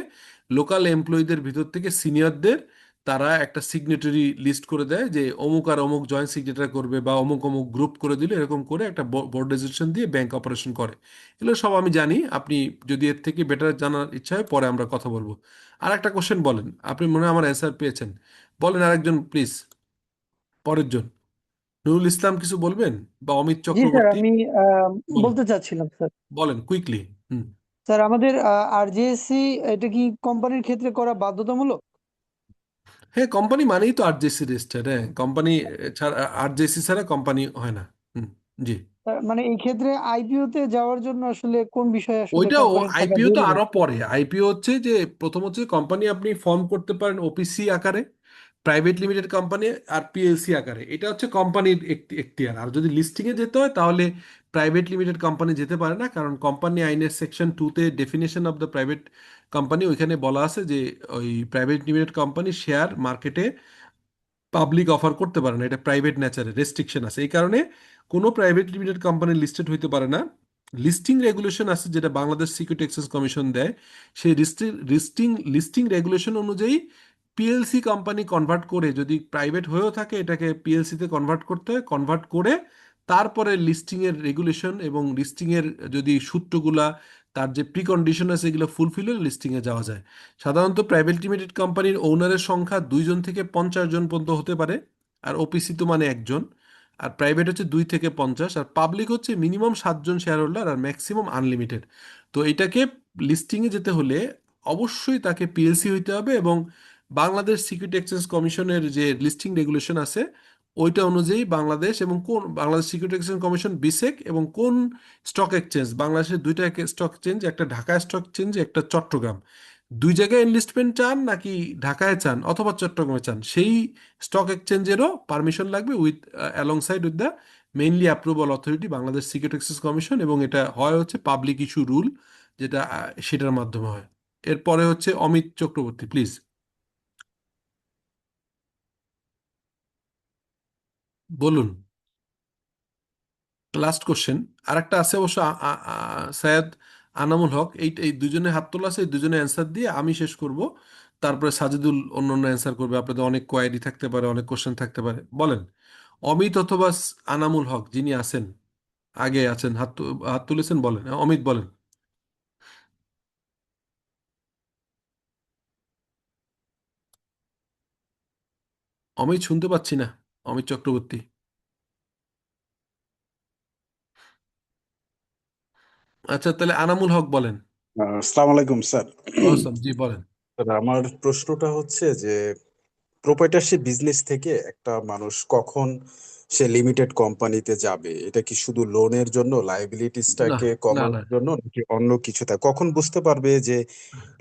লোকাল এমপ্লয়ীদের ভিতর থেকে সিনিয়রদের তারা একটা সিগনেটারি লিস্ট করে দেয় যে অমুক আর অমুক জয়েন্ট সিগনেচার করবে, বা অমুক অমুক গ্রুপ করে দিলে, এরকম করে একটা বোর্ড রেজলিউশন দিয়ে ব্যাংক অপারেশন করে। এগুলো সব আমি জানি। আপনি যদি এর থেকে বেটার জানার ইচ্ছা হয় পরে আমরা কথা বলবো। আর একটা কোশ্চেন বলেন, আপনি মনে হয় আমার অ্যান্সার পেয়েছেন। বলেন আরেকজন প্লিজ, পরের জন। নুরুল ইসলাম কিছু বলবেন, বা অমিত জি স্যার, চক্রবর্তী? আমি বলেন, বলতে চাচ্ছিলাম স্যার। বলেন কুইকলি। হুম। স্যার, আমাদের আরজেএসসি এটা কি কোম্পানির ক্ষেত্রে করা বাধ্যতামূলক? হ্যাঁ, কোম্পানি মানেই তো আরজেসি রেজিস্টার। হ্যাঁ, কোম্পানি ছাড়া, আরজেসি ছাড়া কোম্পানি হয় না। হুম। জি। মানে এই ক্ষেত্রে আইপিও তে যাওয়ার জন্য আসলে কোন বিষয়ে আসলে ওইটা কোম্পানির থাকা আইপিও তো জরুরি? আরো পরে। আইপিও হচ্ছে যে প্রথম হচ্ছে কোম্পানি আপনি ফর্ম করতে পারেন ওপিসি আকারে, প্রাইভেট লিমিটেড কোম্পানি, আর পিএলসি আকারে। এটা হচ্ছে কোম্পানির এখতিয়ার। আর যদি লিস্টিং এ যেতে হয় তাহলে প্রাইভেট লিমিটেড কোম্পানি যেতে পারে না, কারণ কোম্পানি আইনের সেকশন 2-তে definition of the private company, ওইখানে বলা আছে যে ওই প্রাইভেট লিমিটেড কোম্পানি শেয়ার মার্কেটে পাবলিক অফার করতে পারে না, এটা প্রাইভেট নেচারে রেস্ট্রিকশন আছে। এই কারণে কোনো প্রাইভেট লিমিটেড কোম্পানি লিস্টেড হইতে পারে না। লিস্টিং রেগুলেশন আছে যেটা বাংলাদেশ সিকিউরিটি এক্সচেঞ্জ কমিশন দেয়, সেই লিস্টিং রেগুলেশন অনুযায়ী পিএলসি কোম্পানি কনভার্ট করে, যদি প্রাইভেট হয়েও থাকে এটাকে পিএলসিতে কনভার্ট করতে হয়, কনভার্ট করে তারপরে লিস্টিং এর রেগুলেশন এবং লিস্টিং এর যদি সূত্রগুলা, তার যে প্রিকন্ডিশন আছে এগুলো ফুলফিল হলে লিস্টিং এ যাওয়া যায়। সাধারণত প্রাইভেট লিমিটেড কোম্পানির ওনারের সংখ্যা 2 জন থেকে 50 জন পর্যন্ত হতে পারে, আর ওপিসি তো মানে একজন। আর প্রাইভেট হচ্ছে 2 থেকে 50, আর পাবলিক হচ্ছে মিনিমাম 7 জন শেয়ার হোল্ডার আর ম্যাক্সিমাম আনলিমিটেড। তো এটাকে লিস্টিংয়ে যেতে হলে অবশ্যই তাকে পিএলসি হইতে হবে, এবং বাংলাদেশ সিকিউরিটি এক্সচেঞ্জ কমিশনের যে লিস্টিং রেগুলেশন আছে ওইটা অনুযায়ী বাংলাদেশ এবং কোন বাংলাদেশ সিকিউরিটি এক্সচেঞ্জ কমিশন বিসেক এবং কোন স্টক এক্সচেঞ্জ, বাংলাদেশের দুইটা স্টক এক্সচেঞ্জ, একটা ঢাকা স্টক এক্সচেঞ্জ, একটা চট্টগ্রাম, দুই জায়গায় এনলিস্টমেন্ট চান নাকি ঢাকায় চান অথবা চট্টগ্রামে চান, সেই স্টক এক্সচেঞ্জেরও পারমিশন লাগবে with alongside with the mainly approval authority Bangladesh security exchange commission, এবং এটা হয় হচ্ছে পাবলিক ইস্যু রুল, যেটা সেটার মাধ্যমে হয়। এরপরে হচ্ছে অমিত চক্রবর্তী, প্লিজ বলুন। লাস্ট কোশ্চেন আর একটা আছে অবশ্য, সৈয়দ আনামুল হক, এই দুজনে হাত তোলা আছে, এই দুজনে অ্যান্সার দিয়ে আমি শেষ করব, তারপরে সাজিদুল অন্য অন্য অ্যান্সার করবে। আপনাদের অনেক কোয়ারি থাকতে পারে, অনেক কোশ্চেন থাকতে পারে, বলেন। অমিত অথবা আনামুল হক যিনি আছেন, আগে আছেন, হাত তুলেছেন, বলেন। অমিত বলেন। অমিত শুনতে পাচ্ছি না, অমিত চক্রবর্তী। আচ্ছা, তাহলে আনামুল হক বলেন। আসসালামু আলাইকুম স্যার। ওয়াসাম, জি বলেন। স্যার, আমার প্রশ্নটা হচ্ছে যে প্রোপ্রাইটারশিপ বিজনেস থেকে একটা মানুষ কখন সে লিমিটেড কোম্পানিতে যাবে? এটা কি শুধু লোনের জন্য, না, লাইবিলিটিসটাকে না, না, কমানোর জন্য, নাকি অন্য কিছুতে? কখন বুঝতে পারবে যে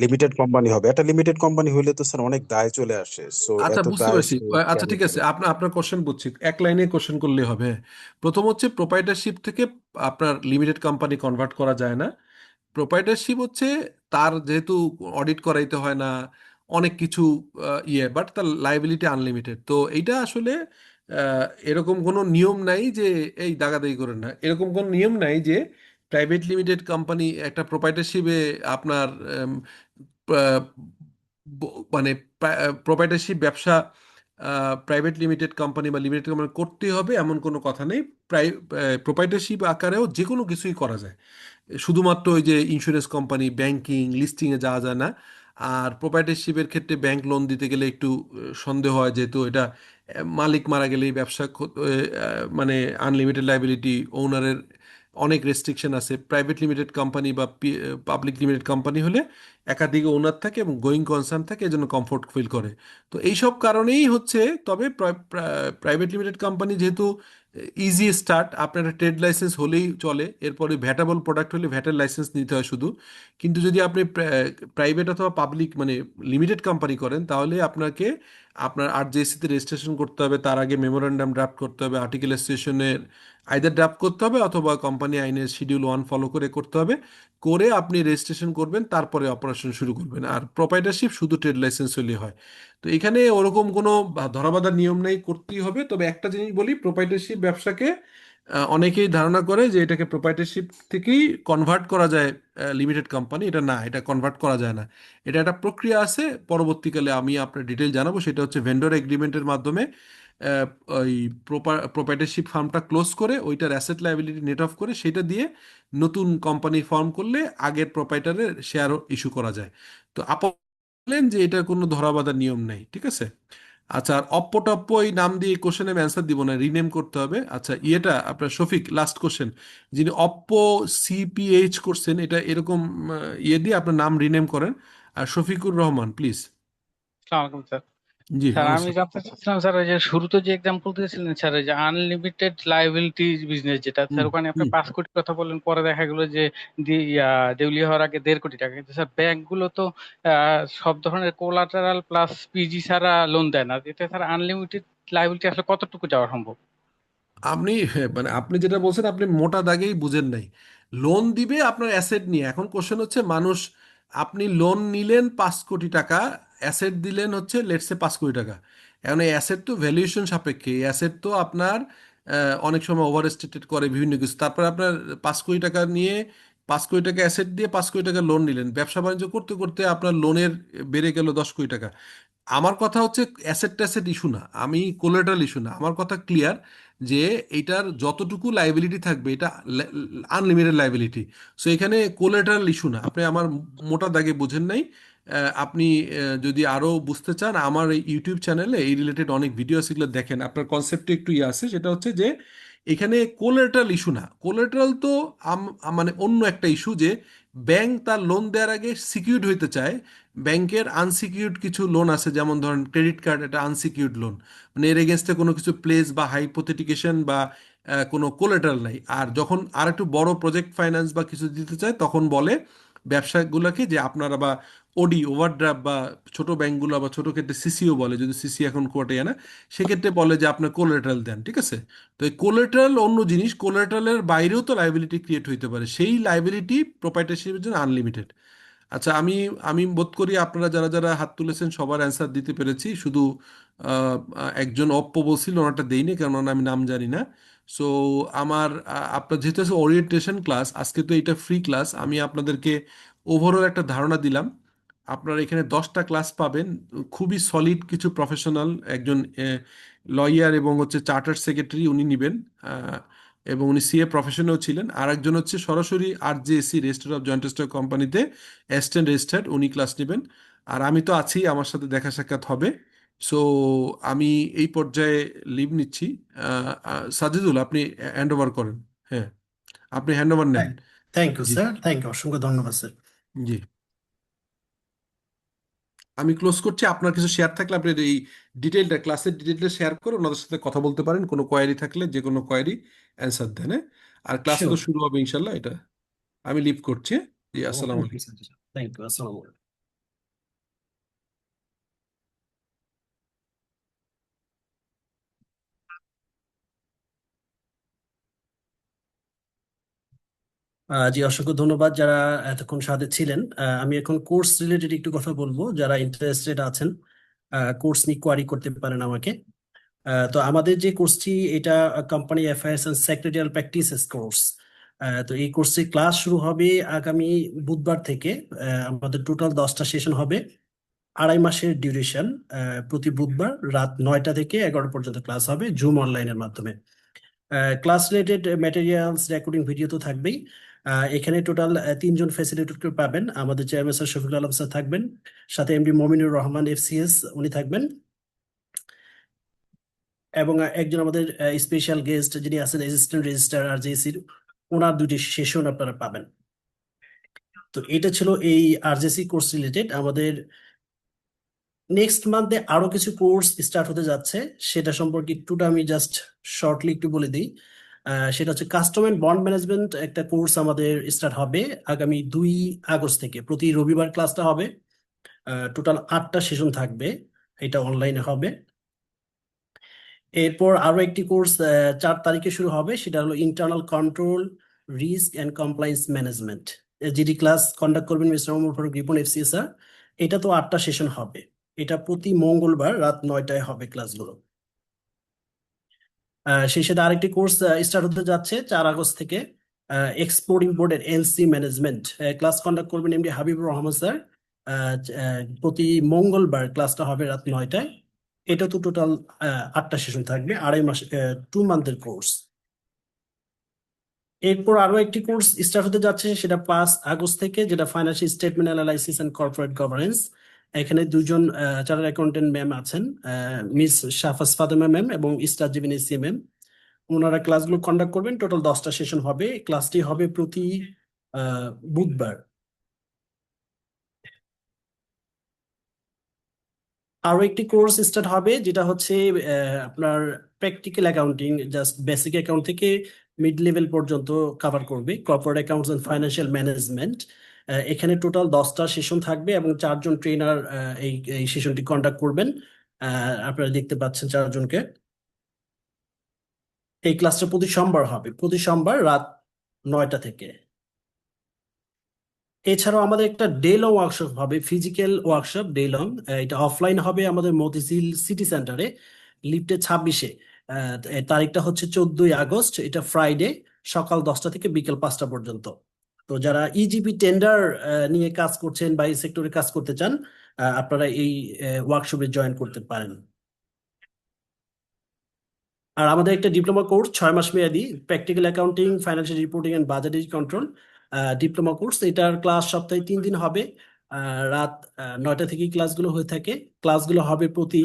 লিমিটেড কোম্পানি হবে? একটা লিমিটেড কোম্পানি হলে তো স্যার অনেক দায় চলে আসে, সো আচ্ছা এত বুঝতে দায় পারছি। সে আচ্ছা কেন ঠিক আছে, করে? আপনার আপনার কোশ্চেন বুঝছি, এক লাইনে কোশ্চেন করলে হবে। হ্যাঁ। প্রথম হচ্ছে প্রোপাইটারশিপ থেকে আপনার লিমিটেড কোম্পানি কনভার্ট করা যায় না। প্রোপাইটারশিপ হচ্ছে তার যেহেতু অডিট করাইতে হয় না, অনেক কিছু বাট তার লাইবিলিটি আনলিমিটেড। তো এইটা আসলে এরকম কোনো নিয়ম নাই যে এই দাগাদাগি করেন না, এরকম কোনো নিয়ম নাই যে প্রাইভেট লিমিটেড কোম্পানি একটা প্রোপাইটারশিপে আপনার আহ, মানে প্রোপাইটারশিপ ব্যবসা প্রাইভেট লিমিটেড কোম্পানি বা লিমিটেড কোম্পানি করতে হবে এমন কোনো কথা নেই। প্রোপাইটারশিপ আকারেও যে কোনো কিছুই করা যায়, শুধুমাত্র ওই যে ইন্স্যুরেন্স কোম্পানি, ব্যাংকিং, লিস্টিংয়ে যাওয়া যায় না। আর প্রোপাইটারশিপের ক্ষেত্রে ব্যাংক লোন দিতে গেলে একটু সন্দেহ হয়, যেহেতু এটা মালিক মারা গেলেই ব্যবসা মানে আনলিমিটেড লাইবিলিটি, ওনারের অনেক রেস্ট্রিকশন আছে। প্রাইভেট লিমিটেড কোম্পানি বা পাবলিক লিমিটেড কোম্পানি হলে একাধিক ওনার থাকে এবং গোয়িং কনসার্ন থাকে, এজন্য কমফোর্ট ফিল করে। তো এইসব কারণেই হচ্ছে। তবে প্রাইভেট লিমিটেড কোম্পানি যেহেতু ইজি স্টার্ট, আপনার একটা ট্রেড লাইসেন্স হলেই চলে, এরপরে ভ্যাটেবল প্রোডাক্ট হলে ভ্যাটের লাইসেন্স নিতে হয় শুধু। কিন্তু যদি আপনি প্রাইভেট অথবা পাবলিক মানে লিমিটেড কোম্পানি করেন, তাহলে আপনাকে আপনার আরজেএসসিতে রেজিস্ট্রেশন করতে হবে, তার আগে মেমোরেন্ডাম ড্রাফট করতে হবে, আর্টিকেল অ্যাসোসিয়েশনের আইদার ড্রাফট করতে হবে অথবা কোম্পানি আইনের শিডিউল 1 ফলো করে করতে হবে। করে আপনি রেজিস্ট্রেশন করবেন, তারপরে অপারেশন শুরু করবেন। আর প্রোপাইটারশিপ শুধু ট্রেড লাইসেন্স হলেই হয়। তো এখানে ওরকম কোনো ধরাবাঁধা নিয়ম নেই, করতেই হবে। তবে একটা জিনিস বলি, প্রোপাইটারশিপ ব্যবসাকে অনেকেই ধারণা করে যে এটাকে প্রোপাইটারশিপ থেকেই কনভার্ট করা যায় লিমিটেড কোম্পানি। এটা না, এটা কনভার্ট করা যায় না। এটা একটা প্রক্রিয়া আছে, পরবর্তীকালে আমি আপনার ডিটেল জানাবো। সেটা হচ্ছে ভেন্ডর এগ্রিমেন্টের মাধ্যমে আহ, ওই প্রোপাইটারশিপ ফার্মটা ক্লোজ করে ওইটার অ্যাসেট লায়াবিলিটি নেট অফ করে সেটা দিয়ে নতুন কোম্পানি ফর্ম করলে আগের প্রোপাইটারের শেয়ারও ইস্যু করা যায়। তো বললেন যে এটার কোনো ধরাবাঁধা নিয়ম নেই, ঠিক আছে। আচ্ছা, আর অপ্পো টপ্পো এই নাম দিয়ে কোশ্চেনে আমি অ্যান্সার দিব না, রিনেম করতে হবে। আচ্ছা, ইয়েটা আপনার শফিক, লাস্ট কোশ্চেন, যিনি অপ্পো সিপিএইচ করছেন, এটা এরকম দিয়ে আপনার নাম রিনেম করেন। আর শফিকুর রহমান, প্লিজ। আসসালামু আলাইকুম স্যার। জি, স্যার ওয়ালাইকুম আমি আসসালাম। জানতে চাচ্ছিলাম স্যার, ওই যে শুরুতে যে এক্সাম্পল দিয়েছিলেন স্যার, ওই যে আনলিমিটেড লাইবিলিটি বিজনেস, যেটা হুম, স্যার ওখানে আপনি হুম। 5 কোটি কথা বললেন, পরে দেখা গেলো যে দেউলিয়া হওয়ার আগে 1.5 কোটি টাকা। কিন্তু স্যার ব্যাংকগুলো তো সব ধরনের কোলাটারাল প্লাস পিজি ছাড়া লোন দেয় না। এতে স্যার আনলিমিটেড লাইবিলিটি আসলে কতটুকু যাওয়া সম্ভব? আপনি মানে আপনি যেটা বলছেন আপনি মোটা দাগেই বুঝেন নাই। লোন দিবে আপনার অ্যাসেট নিয়ে। এখন কোশ্চেন হচ্ছে মানুষ, আপনি লোন নিলেন 5 কোটি টাকা অ্যাসেট দিলেন হচ্ছে লেটস সে 5 কোটি টাকা। এখন এই অ্যাসেট তো ভ্যালুয়েশন সাপেক্ষে, এই অ্যাসেট তো আপনার অনেক সময় ওভার এস্টিমেট করে বিভিন্ন কিছু, তারপরে আপনার 5 কোটি টাকা নিয়ে 5 কোটি টাকা অ্যাসেট দিয়ে 5 কোটি টাকা লোন নিলেন, ব্যবসা বাণিজ্য করতে করতে আপনার লোনের বেড়ে গেল 10 কোটি টাকা। আমার কথা হচ্ছে অ্যাসেট ট্যাসেট ইস্যু না, আমি কোলাটারাল ইস্যু না, আমার কথা ক্লিয়ার যে এইটার যতটুকু লাইবিলিটি থাকবে এটা আনলিমিটেড লাইবিলিটি। সো এখানে কোলাটারাল ইস্যু না, আপনি আমার মোটা দাগে বুঝেন নাই। আপনি যদি আরো বুঝতে চান আমার এই ইউটিউব চ্যানেলে এই রিলেটেড অনেক ভিডিও আছে, এগুলো দেখেন, আপনার কনসেপ্টে একটু ইয়ে আছে, সেটা হচ্ছে যে এখানে কোলাটারাল ইস্যু না। কোলাটারাল তো মানে অন্য একটা ইস্যু, যে ব্যাংক তার লোন দেওয়ার আগে সিকিউরড হইতে চায়। ব্যাংকের আনসিকিউরড কিছু লোন আছে, যেমন ধরেন ক্রেডিট কার্ড, এটা আনসিকিউরড লোন, মানে এর এগেনস্টে কোনো কিছু প্লেস বা হাইপোথেটিকেশন বা কোনো কোলাটারাল নাই। আর যখন আর একটু বড় প্রজেক্ট ফাইন্যান্স বা কিছু দিতে চায় তখন বলে ব্যবসাগুলোকে যে আপনারা বা ওডি ওভারড্রাফট বা ছোট ব্যাংকগুলো বা ছোট ক্ষেত্রে সিসিও বলে, যদি সিসি এখন কোর্টে না, সেক্ষেত্রে বলে যে আপনার কোলাটারাল দেন, ঠিক আছে? তো এই কোলাটারাল অন্য জিনিস, কোলাটারালের বাইরেও তো লাইবিলিটি ক্রিয়েট হইতে পারে, সেই লাইবিলিটি প্রোপ্রাইটারশিপের জন্য আনলিমিটেড। আচ্ছা, আমি আমি বোধ করি আপনারা যারা যারা হাত তুলেছেন সবার অ্যান্সার দিতে পেরেছি, শুধু একজন অপ্প বলছিল, ওনারটা দেইনি কারণ ওনার আমি নাম জানি না। সো আমার আপনার যেহেতু ওরিয়েন্টেশন ক্লাস আজকে, তো এটা ফ্রি ক্লাস, আমি আপনাদেরকে ওভারঅল একটা ধারণা দিলাম। আপনারা এখানে 10টা ক্লাস পাবেন, খুবই সলিড কিছু প্রফেশনাল, একজন লয়ার এবং হচ্ছে চার্টার্ড সেক্রেটারি উনি নেবেন, এবং উনি সিএ প্রফেশনেও ছিলেন। আর একজন হচ্ছে সরাসরি RJC register of joint stock কোম্পানিতে অ্যাসিস্ট্যান্ট রেজিস্ট্রার, উনি ক্লাস নেবেন। আর আমি তো আছি, আমার সাথে দেখা সাক্ষাৎ হবে। সো আমি এই পর্যায়ে লিভ নিচ্ছি। সাজিদুল, আপনি হ্যান্ড ওভার করেন। হ্যাঁ, আপনি হ্যান্ড ওভার নেন। Thank you ji sir, thank you, অসংখ্য ধন্যবাদ স্যার। জি, আমি ক্লোজ করছি। আপনার কিছু শেয়ার থাকলে আপনি এই ডিটেলটা, ক্লাসের ডিটেলটা শেয়ার করে ওনাদের সাথে কথা বলতে পারেন, কোনো কোয়ারি থাকলে যে কোনো কোয়ারি অ্যান্সার দেন, হ্যাঁ? আর ক্লাস তো শিওর। শুরু হবে ইনশাল্লাহ, এটা আমি লিভ করছি। জি, আসসালামু থ্যাংক ইউ আলাইকুম। স্যার, থ্যাংক ইউ, আসসালামু আলাইকুম। জি, অসংখ্য ধন্যবাদ যারা এতক্ষণ সাথে ছিলেন। আমি এখন কোর্স রিলেটেড একটু কথা বলবো। যারা ইন্টারেস্টেড আছেন কোর্স নিয়ে কোয়ারি করতে পারেন আমাকে। তো আমাদের যে কোর্সটি, এটা company affairs and secretarial practices course. তো এই কোর্সে ক্লাস শুরু হবে আগামী বুধবার থেকে। আমাদের টোটাল 10টা সেশন হবে, 2.5 মাসের ডিউরেশন। প্রতি বুধবার রাত 9টা থেকে 11 পর্যন্ত ক্লাস হবে জুম অনলাইনের মাধ্যমে। Class related materials, recording video তো থাকবেই। এখানে টোটাল 3জন ফ্যাসিলিটেটর পাবেন। আমাদের chairman sir Shafiqul Alam sir থাকবেন, সাথে এমডি মমিনুর রহমান FCS উনি থাকবেন, এবং একজন আমাদের স্পেশাল গেস্ট যিনি আছেন অ্যাসিস্ট্যান্ট রেজিস্ট্রার RJC-র, ওনার 2টি সেশন আপনারা পাবেন। তো এটা ছিল এই RJC কোর্স রিলেটেড। আমাদের নেক্সট মান্থে আরো কিছু কোর্স স্টার্ট হতে যাচ্ছে, সেটা সম্পর্কে একটুটা আমি জাস্ট শর্টলি একটু বলে দিই। সেটা হচ্ছে কাস্টম এন্ড বন্ড ম্যানেজমেন্ট, একটা কোর্স আমাদের স্টার্ট হবে আগামী 2 আগস্ট থেকে। প্রতি রবিবার ক্লাসটা হবে, টোটাল 8টা সেশন থাকবে, এটা অনলাইনে হবে। এরপর আরো একটি কোর্স 4 তারিখে শুরু হবে, সেটা হলো internal control, risk and compliance management. যেটি ক্লাস কন্ডাক্ট করবেন mister Omar Faruk Ripon FCS sir. এটা তো 8টা সেশন হবে, এটা প্রতি মঙ্গলবার রাত 9টায় হবে ক্লাসগুলো। সেই সাথে আরেকটি কোর্স স্টার্ট হতে যাচ্ছে 4 আগস্ট থেকে, এক্সপোর্ট ইম্পোর্টের NC ম্যানেজমেন্ট। ক্লাস কন্ডাক্ট করবেন এমডি হাবিবুর রহমান স্যার। প্রতি মঙ্গলবার ক্লাসটা হবে রাত 9টায়। এটা তো টোটাল 8টা সেশন থাকবে, 2.5 মাস 2 মান্থের কোর্স। এরপর আরো একটি কোর্স স্টার্ট হতে যাচ্ছে, সেটা 5 আগস্ট থেকে, যেটা financial statement analysis and corporate governance. এখানে 2জন চার্টার্ড অ্যাকাউন্টেন্ট ম্যাম আছেন, মিস শাহফাজ ফাতেমা ম্যাম এবং ইস্টার জিবিন এসি ম্যাম। ওনারা ক্লাসগুলো কন্ডাক্ট করবেন। টোটাল 10টা সেশন হবে, ক্লাসটি হবে প্রতি বুধবার। আরো একটি কোর্স স্টার্ট হবে, যেটা হচ্ছে আপনার practical accounting, just basic account থেকে মিড লেভেল পর্যন্ত কভার করবে, corporate accounts and financial management. এখানে টোটাল 10টা সেশন থাকবে এবং 4জন ট্রেনার এই সেশনটি কন্ডাক্ট করবেন। আপনারা দেখতে পাচ্ছেন 4জনকে। এই ক্লাসটা প্রতি সোমবার হবে, প্রতি সোমবার রাত 9টা থেকে। এছাড়াও আমাদের একটা ডে লং ওয়ার্কশপ হবে, ফিজিক্যাল ওয়ার্কশপ ডে লং। এটা অফলাইন হবে আমাদের মতিঝিল সিটি সেন্টারে, লিফটে 26-এ। তারিখটা হচ্ছে 14ই আগস্ট, এটা ফ্রাইডে, সকাল 10টা থেকে বিকেল 5টা পর্যন্ত। তো যারা ইজিপি টেন্ডার নিয়ে কাজ করছেন বা এই সেক্টরে কাজ করতে চান, আপনারা এই ওয়ার্কশপে জয়েন করতে পারেন। আর আমাদের একটা ডিপ্লোমা কোর্স 6 মাস মেয়াদি, practical accounting, financial reporting and budget control diploma course. এটার ক্লাস সপ্তাহে 3 দিন হবে। রাত 9টা থেকে ক্লাসগুলো হয়ে থাকে। ক্লাসগুলো হবে প্রতি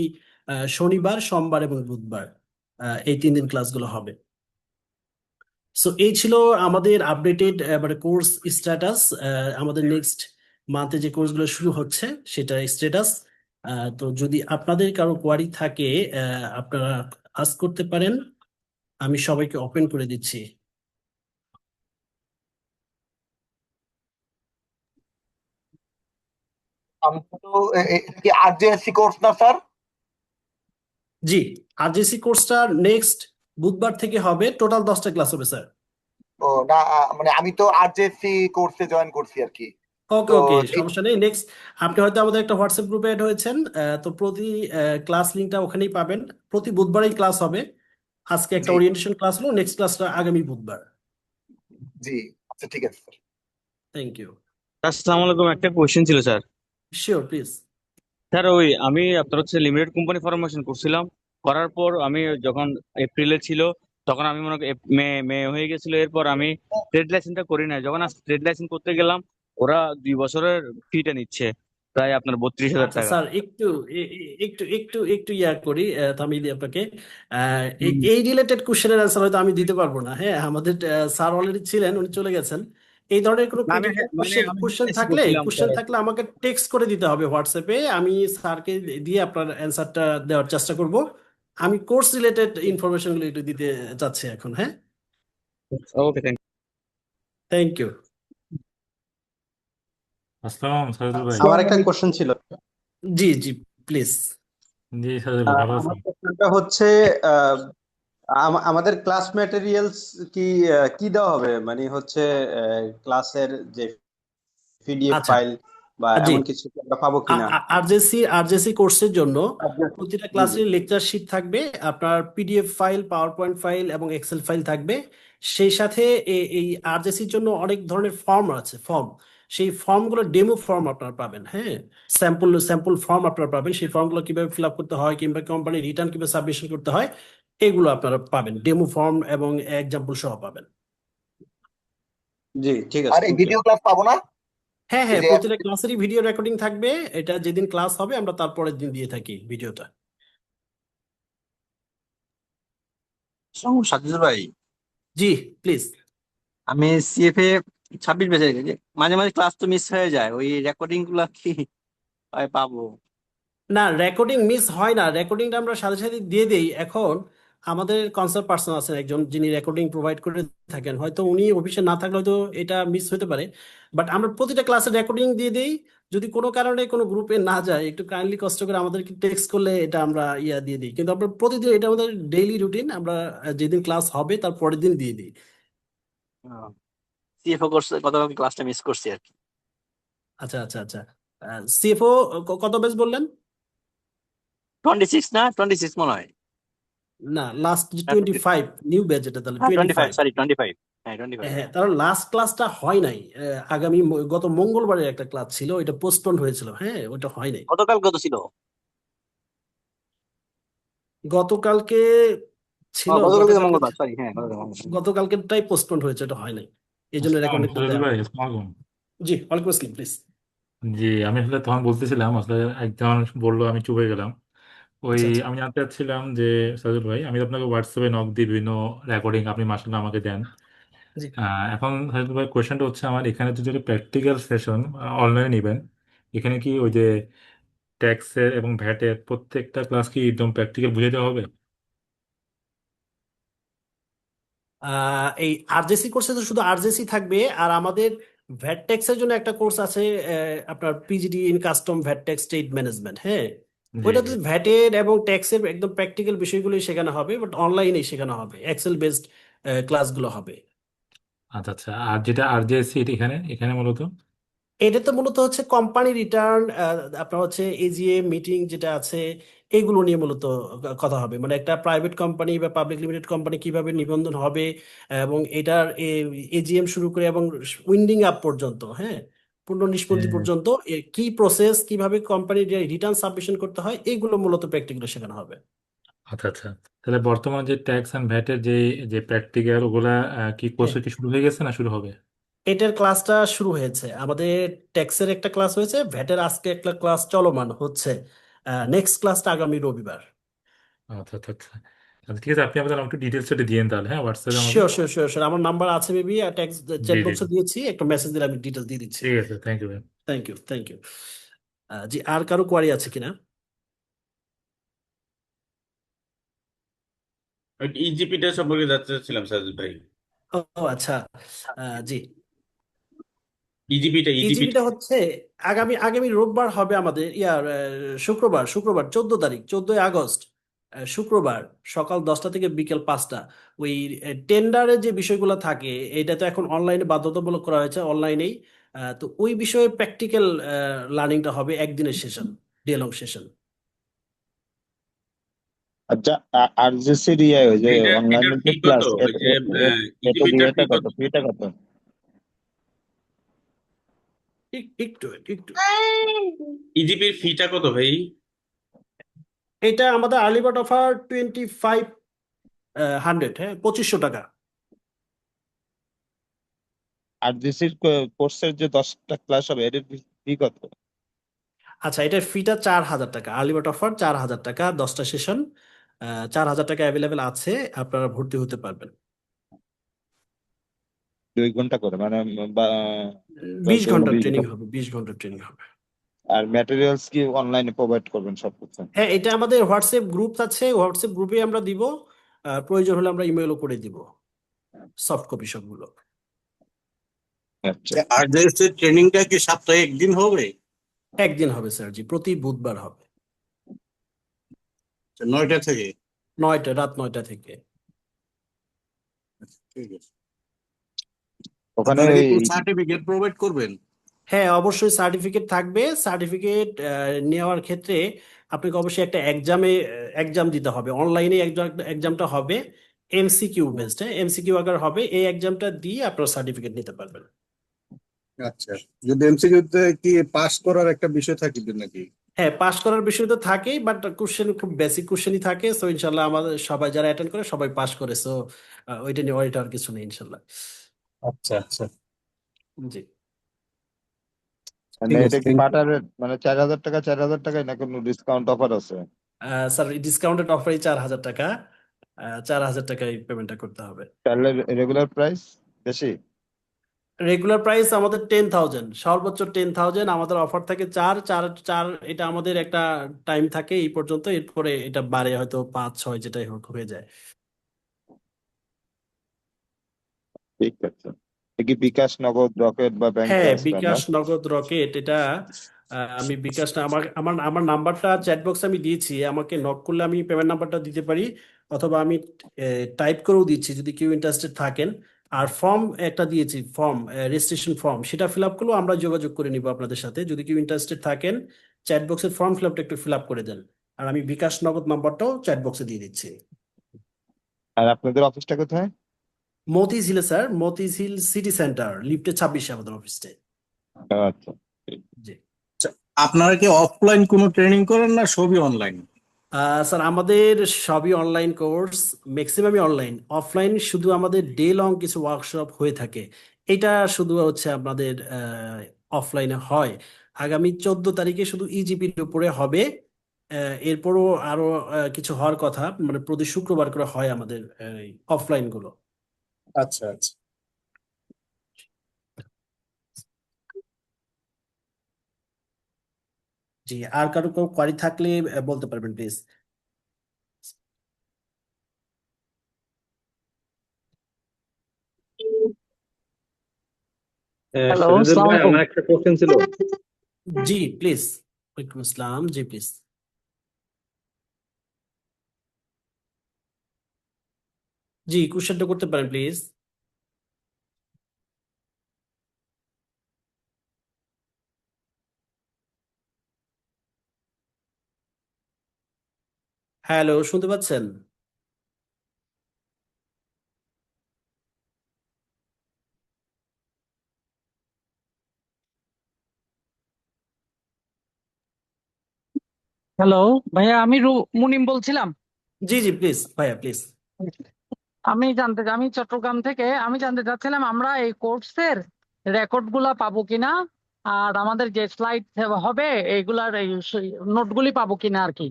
শনিবার, সোমবার এবং বুধবার। এই 3 দিন ক্লাসগুলো হবে। সো এই ছিল আমাদের আপডেটেড মানে কোর্স স্ট্যাটাস। আমাদের নেক্সট মান্থে যে কোর্সগুলো শুরু হচ্ছে সেটা স্ট্যাটাস। তো যদি আপনাদের কারো কোয়ারি থাকে আপনারা আস্ক করতে পারেন, আমি সবাইকে ওপেন করে দিচ্ছি। আমি তো এটা কি আরজেএসসি কোর্স না স্যার? জি, আরজিসি কোর্সটা নেক্সট বুধবার থেকে হবে, টোটাল 10টা ক্লাস হবে স্যার। ও না, মানে আমি তো আরজেএসসি কোর্সে জয়েন করছি আর কি। ওকে তো ওকে, সমস্যা নেই। নেক্সট আপনি হয়তো আমাদের একটা হোয়াটসঅ্যাপ গ্রুপে অ্যাড হয়েছেন, তো প্রতি ক্লাস লিঙ্কটা ওখানেই পাবেন। প্রতি বুধবারই ক্লাস হবে। আজকে একটা জি ওরিয়েন্টেশন ক্লাস হলো, নেক্সট ক্লাসটা আগামী বুধবার। জি, আচ্ছা ঠিক আছে স্যার। Thank you. আসসালামু আলাইকুম, একটা কোয়েশ্চেন ছিল স্যার। Sure, please. স্যার ওই আমি আপনার হচ্ছে লিমিটেড কোম্পানি ফরমেশন করছিলাম, করার পর আমি যখন এপ্রিলে ছিল তখন আমি মনে করি মে মে হয়ে গেছিল। এরপর আমি ট্রেড লাইসেন্সটা করি না। যখন আজ ট্রেড লাইসেন্স করতে গেলাম, ওরা 2 বছরের ফিটা নিচ্ছে, প্রায় আপনার 32,000 আচ্ছা টাকা। স্যার, একটু একটু একটু একটু ইয়া করি, থামিয়ে দিই আপনাকে। হুম। এই রিলেটেড কোশ্চেনের অ্যান্সার হয়তো আমি দিতে পারবো না। হ্যাঁ, আমাদের স্যার অলরেডি ছিলেন, উনি চলে গেছেন। এই ধরনের কোনো আমি ক্রিটিক্যাল মানে কোশ্চেন আমি কোশ্চেন HSC থাকলে করছিলাম কোশ্চেন পরে। থাকলে আমাকে টেক্সট করে দিতে হবে হোয়াটসঅ্যাপে, আমি স্যারকে দিয়ে আপনার অ্যান্সারটা দেওয়ার চেষ্টা করব। আমি কোর্স রিলেটেড ইনফরমেশনগুলো একটু দিতে চাচ্ছি এখন। হ্যাঁ, ওকে, থ্যাংক থ্যাংক ইউ। আসসালাম সাজুল ভাই। আমার একটা কোশ্চেন ছিল। জি জি, প্লিজ। জি সাজুল ভাই, ভালো আমার আছেন? কোশ্চেনটা হচ্ছে আহ, আমাদের ক্লাস ম্যাটেরিয়ালস কি কি দেওয়া হবে, মানে হচ্ছে ক্লাসের যে পিডিএফ আচ্ছা, ফাইল বা জি, এমন কিছু কি আমরা পাবো কিনা? আরজেসি কোর্সের জন্য প্রতিটা জি জি। ক্লাসের লেকচার শিট থাকবে, আপনার PDF file, power point file এবং এক্সেল ফাইল থাকবে। সেই সাথে এই আরজেসির জন্য অনেক ধরনের ফর্ম আছে, ফর্ম। সেই ফর্মগুলো ডেমো ফর্ম আপনারা পাবেন। হ্যাঁ, স্যাম্পল স্যাম্পল ফর্ম আপনারা পাবেন। সেই ফর্মগুলো কিভাবে ফিল আপ করতে হয় কিংবা কোম্পানি রিটার্ন কিভাবে সাবমিশন করতে হয়, এগুলো আপনারা পাবেন, ডেমো ফর্ম এবং এক্সাম্পল সহ পাবেন। জি ঠিক আর আছে, এই থ্যাংক ইউ। ভিডিও ক্লাস পাবো না? হ্যাঁ এই হ্যাঁ, যে প্রতিটা ক্লাসেরই ভিডিও রেকর্ডিং থাকবে। এটা যেদিন ক্লাস হবে আমরা তারপরের দিন দিয়ে থাকি ভিডিওটা। সাজ্জু ভাই, জি, প্লিজ। আমি সিএফএ 26 বেঁচে গেছি। মাঝে মাঝে ক্লাস তো মিস হয়ে যায়, ওই রেকর্ডিং গুলা কি পাবো? না, রেকর্ডিং মিস হয় না, রেকর্ডিংটা আমরা সাথে সাথে দিয়ে দেই। এখন আমাদের কনসার্ট পার্সন আছেন একজন, যিনি রেকর্ডিং প্রোভাইড করে থাকেন, হয়তো উনি অফিসে না থাকলে হয়তো এটা মিস হতে পারে। বাট আমরা প্রতিটা ক্লাসে রেকর্ডিং দিয়ে দেই। যদি কোনো কারণে কোনো গ্রুপে না যায়, একটু কাইন্ডলি কষ্ট করে আমাদেরকে টেক্সট করলে এটা আমরা ইয়া দিয়ে দিই। কিন্তু আমরা প্রতিদিন, এটা আমাদের ডেইলি রুটিন, আমরা যেদিন ক্লাস হবে তার পরের দিন দিয়ে দিই। সিএফও কোর্স গতকাল ক্লাসটা মিস করছি আর কি। আচ্ছা আচ্ছা আচ্ছা। সিএফও কত ব্যাচ বললেন? 26 না, 26 মনে হয়। না, লাস্ট 25 নিউ ব্যাচ, এটা তাহলে 25, 25। সরি 25। হ্যাঁ 25। হ্যাঁ, তার লাস্ট ক্লাসটা হয় নাই। গত মঙ্গলবারের একটা ক্লাস ছিল, এটা পোস্টপোন হয়েছিল। হ্যাঁ, ওটা হয় নাই। গতকাল কত ছিল? গতকালকে ছিল, গতকাল গতকালকে মঙ্গলবার, সরি। হ্যাঁ গতকাল মঙ্গলবার। গতকালকেরটাই পোস্টপোন হয়েছে, এটা হয় নাই, এই জন্য আসসালাম রেকর্ডিংটা সাজুল দেওয়া ভাই, হয়। আসসালামু আলাইকুম। জি, ওয়ালাইকুম আসসালাম, প্লিজ। জি, আমি আসলে তখন বলতেছিলাম, আসলে একজন বললো, আমি চুপ হয়ে গেলাম। ওই আচ্ছা আচ্ছা। আমি জানতে চাচ্ছিলাম যে সাজুল ভাই, আমি তো আপনাকে হোয়াটসঅ্যাপে নক দিই বিভিন্ন রেকর্ডিং, আপনি মাসাল্লাহ আমাকে দেন। জি, এখন সাজুল ভাই, কোয়েশ্চেনটা হচ্ছে আমার, এখানে তো যদি প্র্যাকটিক্যাল সেশন অনলাইনে নেবেন, এখানে কি ওই যে ট্যাক্সের এবং ভ্যাটের প্রত্যেকটা ক্লাস কি একদম প্র্যাকটিক্যাল বুঝিয়ে দেওয়া হবে? এই আরজেসি কোর্সে তো শুধু আরজেসি থাকবে, আর আমাদের ভ্যাট ট্যাক্সের জন্য একটা কোর্স আছে, আপনার PGD in custom VAT tax state management. হ্যাঁ, জি ওইটা তো জি। ভ্যাটের এবং ট্যাক্সের একদম প্র্যাকটিক্যাল বিষয়গুলোই শেখানো হবে, বাট অনলাইনেই শেখানো হবে, এক্সেল বেসড ক্লাসগুলো হবে। আচ্ছা আচ্ছা, আর যেটা আর জে সিট, এখানে এখানে মূলত এটা তো মূলত হচ্ছে কোম্পানি রিটার্ন, আপনার হচ্ছে এজিএম মিটিং যেটা আছে এগুলো নিয়ে মূলত কথা হবে। মানে একটা প্রাইভেট কোম্পানি বা পাবলিক লিমিটেড কোম্পানি কিভাবে নিবন্ধন হবে এবং এটার এজিএম শুরু করে এবং উইন্ডিং আপ পর্যন্ত, হ্যাঁ, পূর্ণ নিষ্পত্তি হ্যাঁ, পর্যন্ত কি প্রসেস, কিভাবে কোম্পানির রিটার্ন সাবমিশন করতে হয়, এগুলো মূলত প্র্যাকটিক্যালি শেখানো হবে। আচ্ছা আচ্ছা। তাহলে বর্তমানে যে ট্যাক্স অ্যান্ড ভ্যাটের যে যে প্র্যাকটিক্যাল ওগুলা কি কোর্স হ্যাঁ, কি শুরু হয়ে গেছে না শুরু হবে? এটার ক্লাসটা শুরু হয়েছে, আমাদের ট্যাক্সের একটা ক্লাস হয়েছে, ভ্যাটের আজকে একটা ক্লাস চলমান হচ্ছে, নেক্সট ক্লাসটা আগামী রবিবার। আচ্ছা আচ্ছা আচ্ছা। আচ্ছা, ঠিক আছে, আপনি আমাদের একটু ডিটেলস এটা দিয়েন তাহলে, হ্যাঁ, হোয়াটসঅ্যাপে আমাকে। শিওর শিওর শিওর শিওর, আমার নাম্বার আছে মেবি, টেক্সট জি চ্যাট জি বক্সে জি, দিয়েছি, একটা মেসেজ দিলে আমি ডিটেলস দিয়ে দিচ্ছি। ঠিক আছে, থ্যাংক ইউ ভাই। Thank you, thank you. জি, আর কারো কোয়ারি আছে কিনা? ইজিপিটা সম্পর্কে জানতে চাচ্ছিলাম সাজু ভাই। ও আচ্ছা, জি, ইজিপিটা ইজিপিটা ইজিপিটা হচ্ছে আগামী আগামী রোববার হবে আমাদের শুক্রবার, 14 তারিখ, 14ই আগস্ট, শুক্রবার সকাল 10টা থেকে বিকেল 5টা। ওই টেন্ডারে যে বিষয়গুলো থাকে এটা তো এখন অনলাইনে বাধ্যতামূলক করা হয়েছে, অনলাইনেই। তো ওই বিষয়ে প্র্যাকটিক্যাল লার্নিংটা হবে, একদিনের সেশন, ডে লং সেশন। আচ্ছা, আরজিসির ওই যে এটার অনলাইনে যে ফি কত? ক্লাস ওই যে এটা ইজিপিটার ফি এটা কত? কত, ফিটা কত? একটু একটু, ইজিপির ফিটা কত ভাই? এটা আমাদের আর্লি বার্ড অফার 2500, হ্যাঁ, 2500 টাকা। আরজিসির কোর্সের যে 10টা ক্লাস হবে এটার ফি কত? আচ্ছা, এটার ফিটা 4000 টাকা, আর্লি বার্ড অফার 4000 টাকা, 10টা সেশন, 4000 টাকা অ্যাভেলেবেল আছে, আপনারা ভর্তি হতে পারবেন। 2 ঘন্টা করে মানে 20 ধরুন ঘন্টার 20 ট্রেনিং ঘন্টা। হবে, 20 ঘন্টার ট্রেনিং হবে। আর ম্যাটেরিয়ালস কি অনলাইনে প্রোভাইড করবেন সবকিছু? হ্যাঁ, এটা আমাদের হোয়াটসঅ্যাপ গ্রুপ আছে, হোয়াটসঅ্যাপ গ্রুপে আমরা দিব, প্রয়োজন হলে আমরা ইমেলও করে দিব সফট কপি সবগুলো। আচ্ছা, আর ট্রেনিংটা কি সপ্তাহে একদিন হবে? একদিন হবে স্যার, জি, প্রতি বুধবার হবে, 9টা থেকে? 9টা, রাত 9টা থেকে। ঠিক আছে। ওখানে আপনারা কি ওই কোনো সার্টিফিকেট প্রোভাইড করবেন? হ্যাঁ, অবশ্যই সার্টিফিকেট থাকবে। সার্টিফিকেট নেওয়ার ক্ষেত্রে আপনাকে অবশ্যই একটা এক্সাম দিতে হবে, অনলাইনে এক্সামটা হবে, এমসিকিউ বেসড, হ্যাঁ, এমসিকিউ আকার হবে, এই এক্সামটা দিয়ে আপনার সার্টিফিকেট নিতে পারবেন। আচ্ছা, যদি এমসিকিউতে কি পাস করার একটা বিষয় থাকবে নাকি? হ্যাঁ, পাস করার বিষয় তো থাকেই, বাট কোশ্চেন খুব বেসিক কোশ্চেনই থাকে। সো ইনশাল্লাহ আমাদের সবাই যারা অ্যাটেন্ড করে সবাই পাস করে, সো ওইটা নিয়ে ওইটা আর কিছু নেই ইনশাল্লাহ। আচ্ছা আচ্ছা, জি মানে ঠিক এটা আছে, কি থ্যাংক ইউ। পাঠার মানে 4000 টাকা 4000 টাকায় না কোনো ডিসকাউন্ট অফার আছে? স্যার, ডিসকাউন্টেড অফারই 4000 টাকা, 4000 টাকায় পেমেন্টটা করতে হবে। তাহলে রেগুলার প্রাইস বেশি? রেগুলার প্রাইস আমাদের 10,000, সর্বোচ্চ 10,000, আমাদের অফার থাকে চার চার চার, এটা আমাদের একটা টাইম থাকে এই পর্যন্ত, এরপরে এটা বাড়ে হয়তো 5 6 যেটাই হোক হয়ে যায়। ঠিক আছে। এ কি বিকাশ, নগদ, রকেট বা ব্যাংক হ্যাঁ, ট্রান্সফার না? বিকাশ, নগদ, রকেট, এটা আমি বিকাশটা, আমার আমার আমার নাম্বারটা চ্যাট বক্সে আমি দিয়েছি, আমাকে নক করলে আমি পেমেন্ট নাম্বারটা দিতে পারি, অথবা আমি টাইপ করেও দিচ্ছি যদি কেউ ইন্টারেস্টেড থাকেন। আর ফর্ম একটা দিয়েছি, ফর্ম, রেজিস্ট্রেশন ফর্ম, সেটা ফিল আপ করলেও আমরা যোগাযোগ করে নিব আপনাদের সাথে, যদি কেউ ইন্টারেস্টেড থাকেন চ্যাট বক্সের ফর্ম ফিল আপটা একটু ফিল আপ করে দেন। আর আমি বিকাশ, নগদ নাম্বারটাও চ্যাট বক্সে দিয়ে দিচ্ছি। আর আপনাদের অফিসটা কোথায়? মতিঝিলে স্যার, মতিঝিল সিটি সেন্টার, লিফটে 26 আমাদের অফিসটা। আচ্ছা, ঠিক। জি আচ্ছা, আপনারা কি অফলাইন কোনো ট্রেনিং করেন না সবই অনলাইন? স্যার, আমাদের সবই অনলাইন কোর্স, ম্যাক্সিমামই অনলাইন। অফলাইন শুধু আমাদের ডে লং কিছু ওয়ার্কশপ হয়ে থাকে, এটা শুধু হচ্ছে আমাদের অফলাইনে হয়। আগামী 14 তারিখে শুধু ইজিপির উপরে হবে, এরপরও আরো কিছু হওয়ার কথা, মানে প্রতি শুক্রবার করে হয় আমাদের অফলাইন গুলো। আচ্ছা আচ্ছা, জি, আর কারো কোনো কোয়ারি থাকলে বলতে পারবেন প্লিজ। হ্যালো, সিরাজুল আসসালামু ভাই, আলাইকুম। আমার একটা কোশ্চেন ছিল। জি প্লিজ। ওয়ালাইকুম আসসালাম, জি প্লিজ। জি, কোশ্চেনটা করতে পারেন প্লিজ। হ্যালো, শুনতে পাচ্ছেন? হ্যালো ভাইয়া, আমি মুনিম বলছিলাম। জি জি, প্লিজ ভাইয়া প্লিজ। আমি চট্টগ্রাম থেকে জানতে চাচ্ছিলাম আমরা এই কোর্সের রেকর্ড গুলা পাবো কিনা, আর আমাদের যে স্লাইড হবে এইগুলার এই নোটগুলি পাবো কিনা আর কি।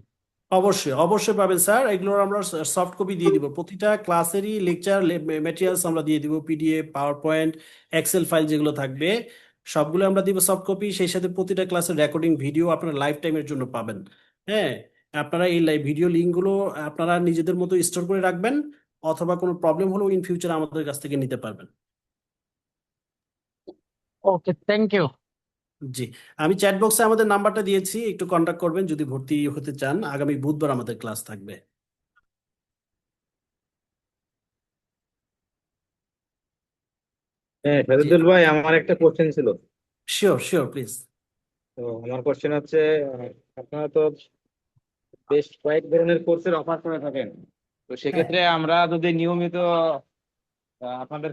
অবশ্যই অবশ্যই পাবেন স্যার, এগুলোর আমরা সফট কপি দিয়ে দিব। প্রতিটা ক্লাসেরই লেকচার ম্যাটেরিয়ালস আমরা দিয়ে দিব, PDF, PowerPoint, Excel file যেগুলো থাকবে সবগুলো আমরা দিব সফট কপি। সেই সাথে প্রতিটা ক্লাসের রেকর্ডিং ভিডিও আপনারা লাইফ টাইমের জন্য পাবেন। হ্যাঁ, আপনারা এই ভিডিও লিঙ্কগুলো আপনারা নিজেদের মতো স্টোর করে রাখবেন, অথবা কোনো প্রবলেম হলেও ইন ফিউচার আমাদের কাছ থেকে নিতে পারবেন। ওকে, থ্যাংক ইউ। জি, আমি চ্যাট বক্সে আমাদের নাম্বারটা দিয়েছি, একটু কন্ট্যাক্ট করবেন যদি ভর্তি হতে চান। আগামী বুধবার আমাদের ক্লাস থাকবে। হ্যাঁ, জি, ফেরদুল ভাই, আমার একটা কোশ্চেন ছিল। Sure sure please. তো আমার কোশ্চেন হচ্ছে, আপনারা তো বেশ কয়েক ধরনের কোর্সের অফার করে থাকেন। তো হ্যাঁ, সেক্ষেত্রে আমরা যদি নিয়মিত আপনাদের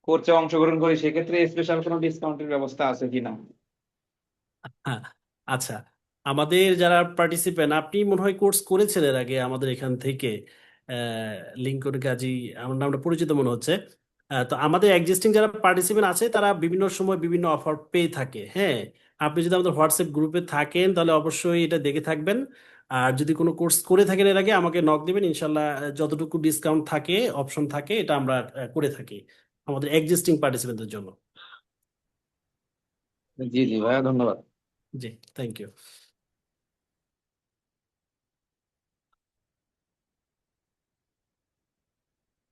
কোর্সে অংশগ্রহণ করি, সেক্ষেত্রে স্পেশাল কোনো ডিসকাউন্টের ব্যবস্থা আছে কিনা? হ্যাঁ, আচ্ছা, আমাদের যারা পার্টিসিপেন্ট, আপনি মনে হয় কোর্স করেছেন এর আগে আমাদের এখান থেকে, লিঙ্কন কাজী, আমার নামটা পরিচিত মনে হচ্ছে। তো আমাদের এক্সিস্টিং যারা পার্টিসিপেন্ট আছে তারা বিভিন্ন সময় বিভিন্ন অফার পেয়ে থাকে। হ্যাঁ, আপনি যদি আমাদের হোয়াটসঅ্যাপ গ্রুপে থাকেন তাহলে অবশ্যই এটা দেখে থাকবেন। আর যদি কোনো কোর্স করে থাকেন এর আগে আমাকে নক দিবেন, ইনশাল্লাহ যতটুকু ডিসকাউন্ট থাকে, অপশন থাকে, এটা আমরা করে থাকি আমাদের এক্সিস্টিং পার্টিসিপেন্টদের জন্য। জি জি ভাইয়া, ধন্যবাদ। জি, থ্যাংক ইউ।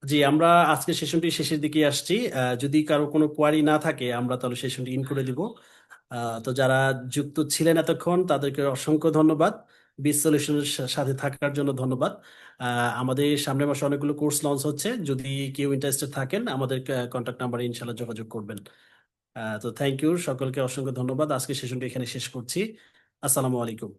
জি, আমরা আজকে সেশনটি শেষের দিকে আসছি। যদি কারো কোনো কোয়ারি না থাকে আমরা তাহলে সেশনটি ইন করে দিব। তো যারা যুক্ত ছিলেন এতক্ষণ তাদেরকে অসংখ্য ধন্যবাদ। বিজ সলিউশনের সাথে থাকার জন্য ধন্যবাদ। আমাদের সামনের মাসে অনেকগুলো কোর্স লঞ্চ হচ্ছে, যদি কেউ ইন্টারেস্টেড থাকেন আমাদের কন্ট্যাক্ট নাম্বারে ইনশাল্লাহ যোগাযোগ করবেন। তো থ্যাংক ইউ সকলকে, অসংখ্য ধন্যবাদ। আজকে সেশনটি এখানে শেষ করছি। আসসালামু আলাইকুম।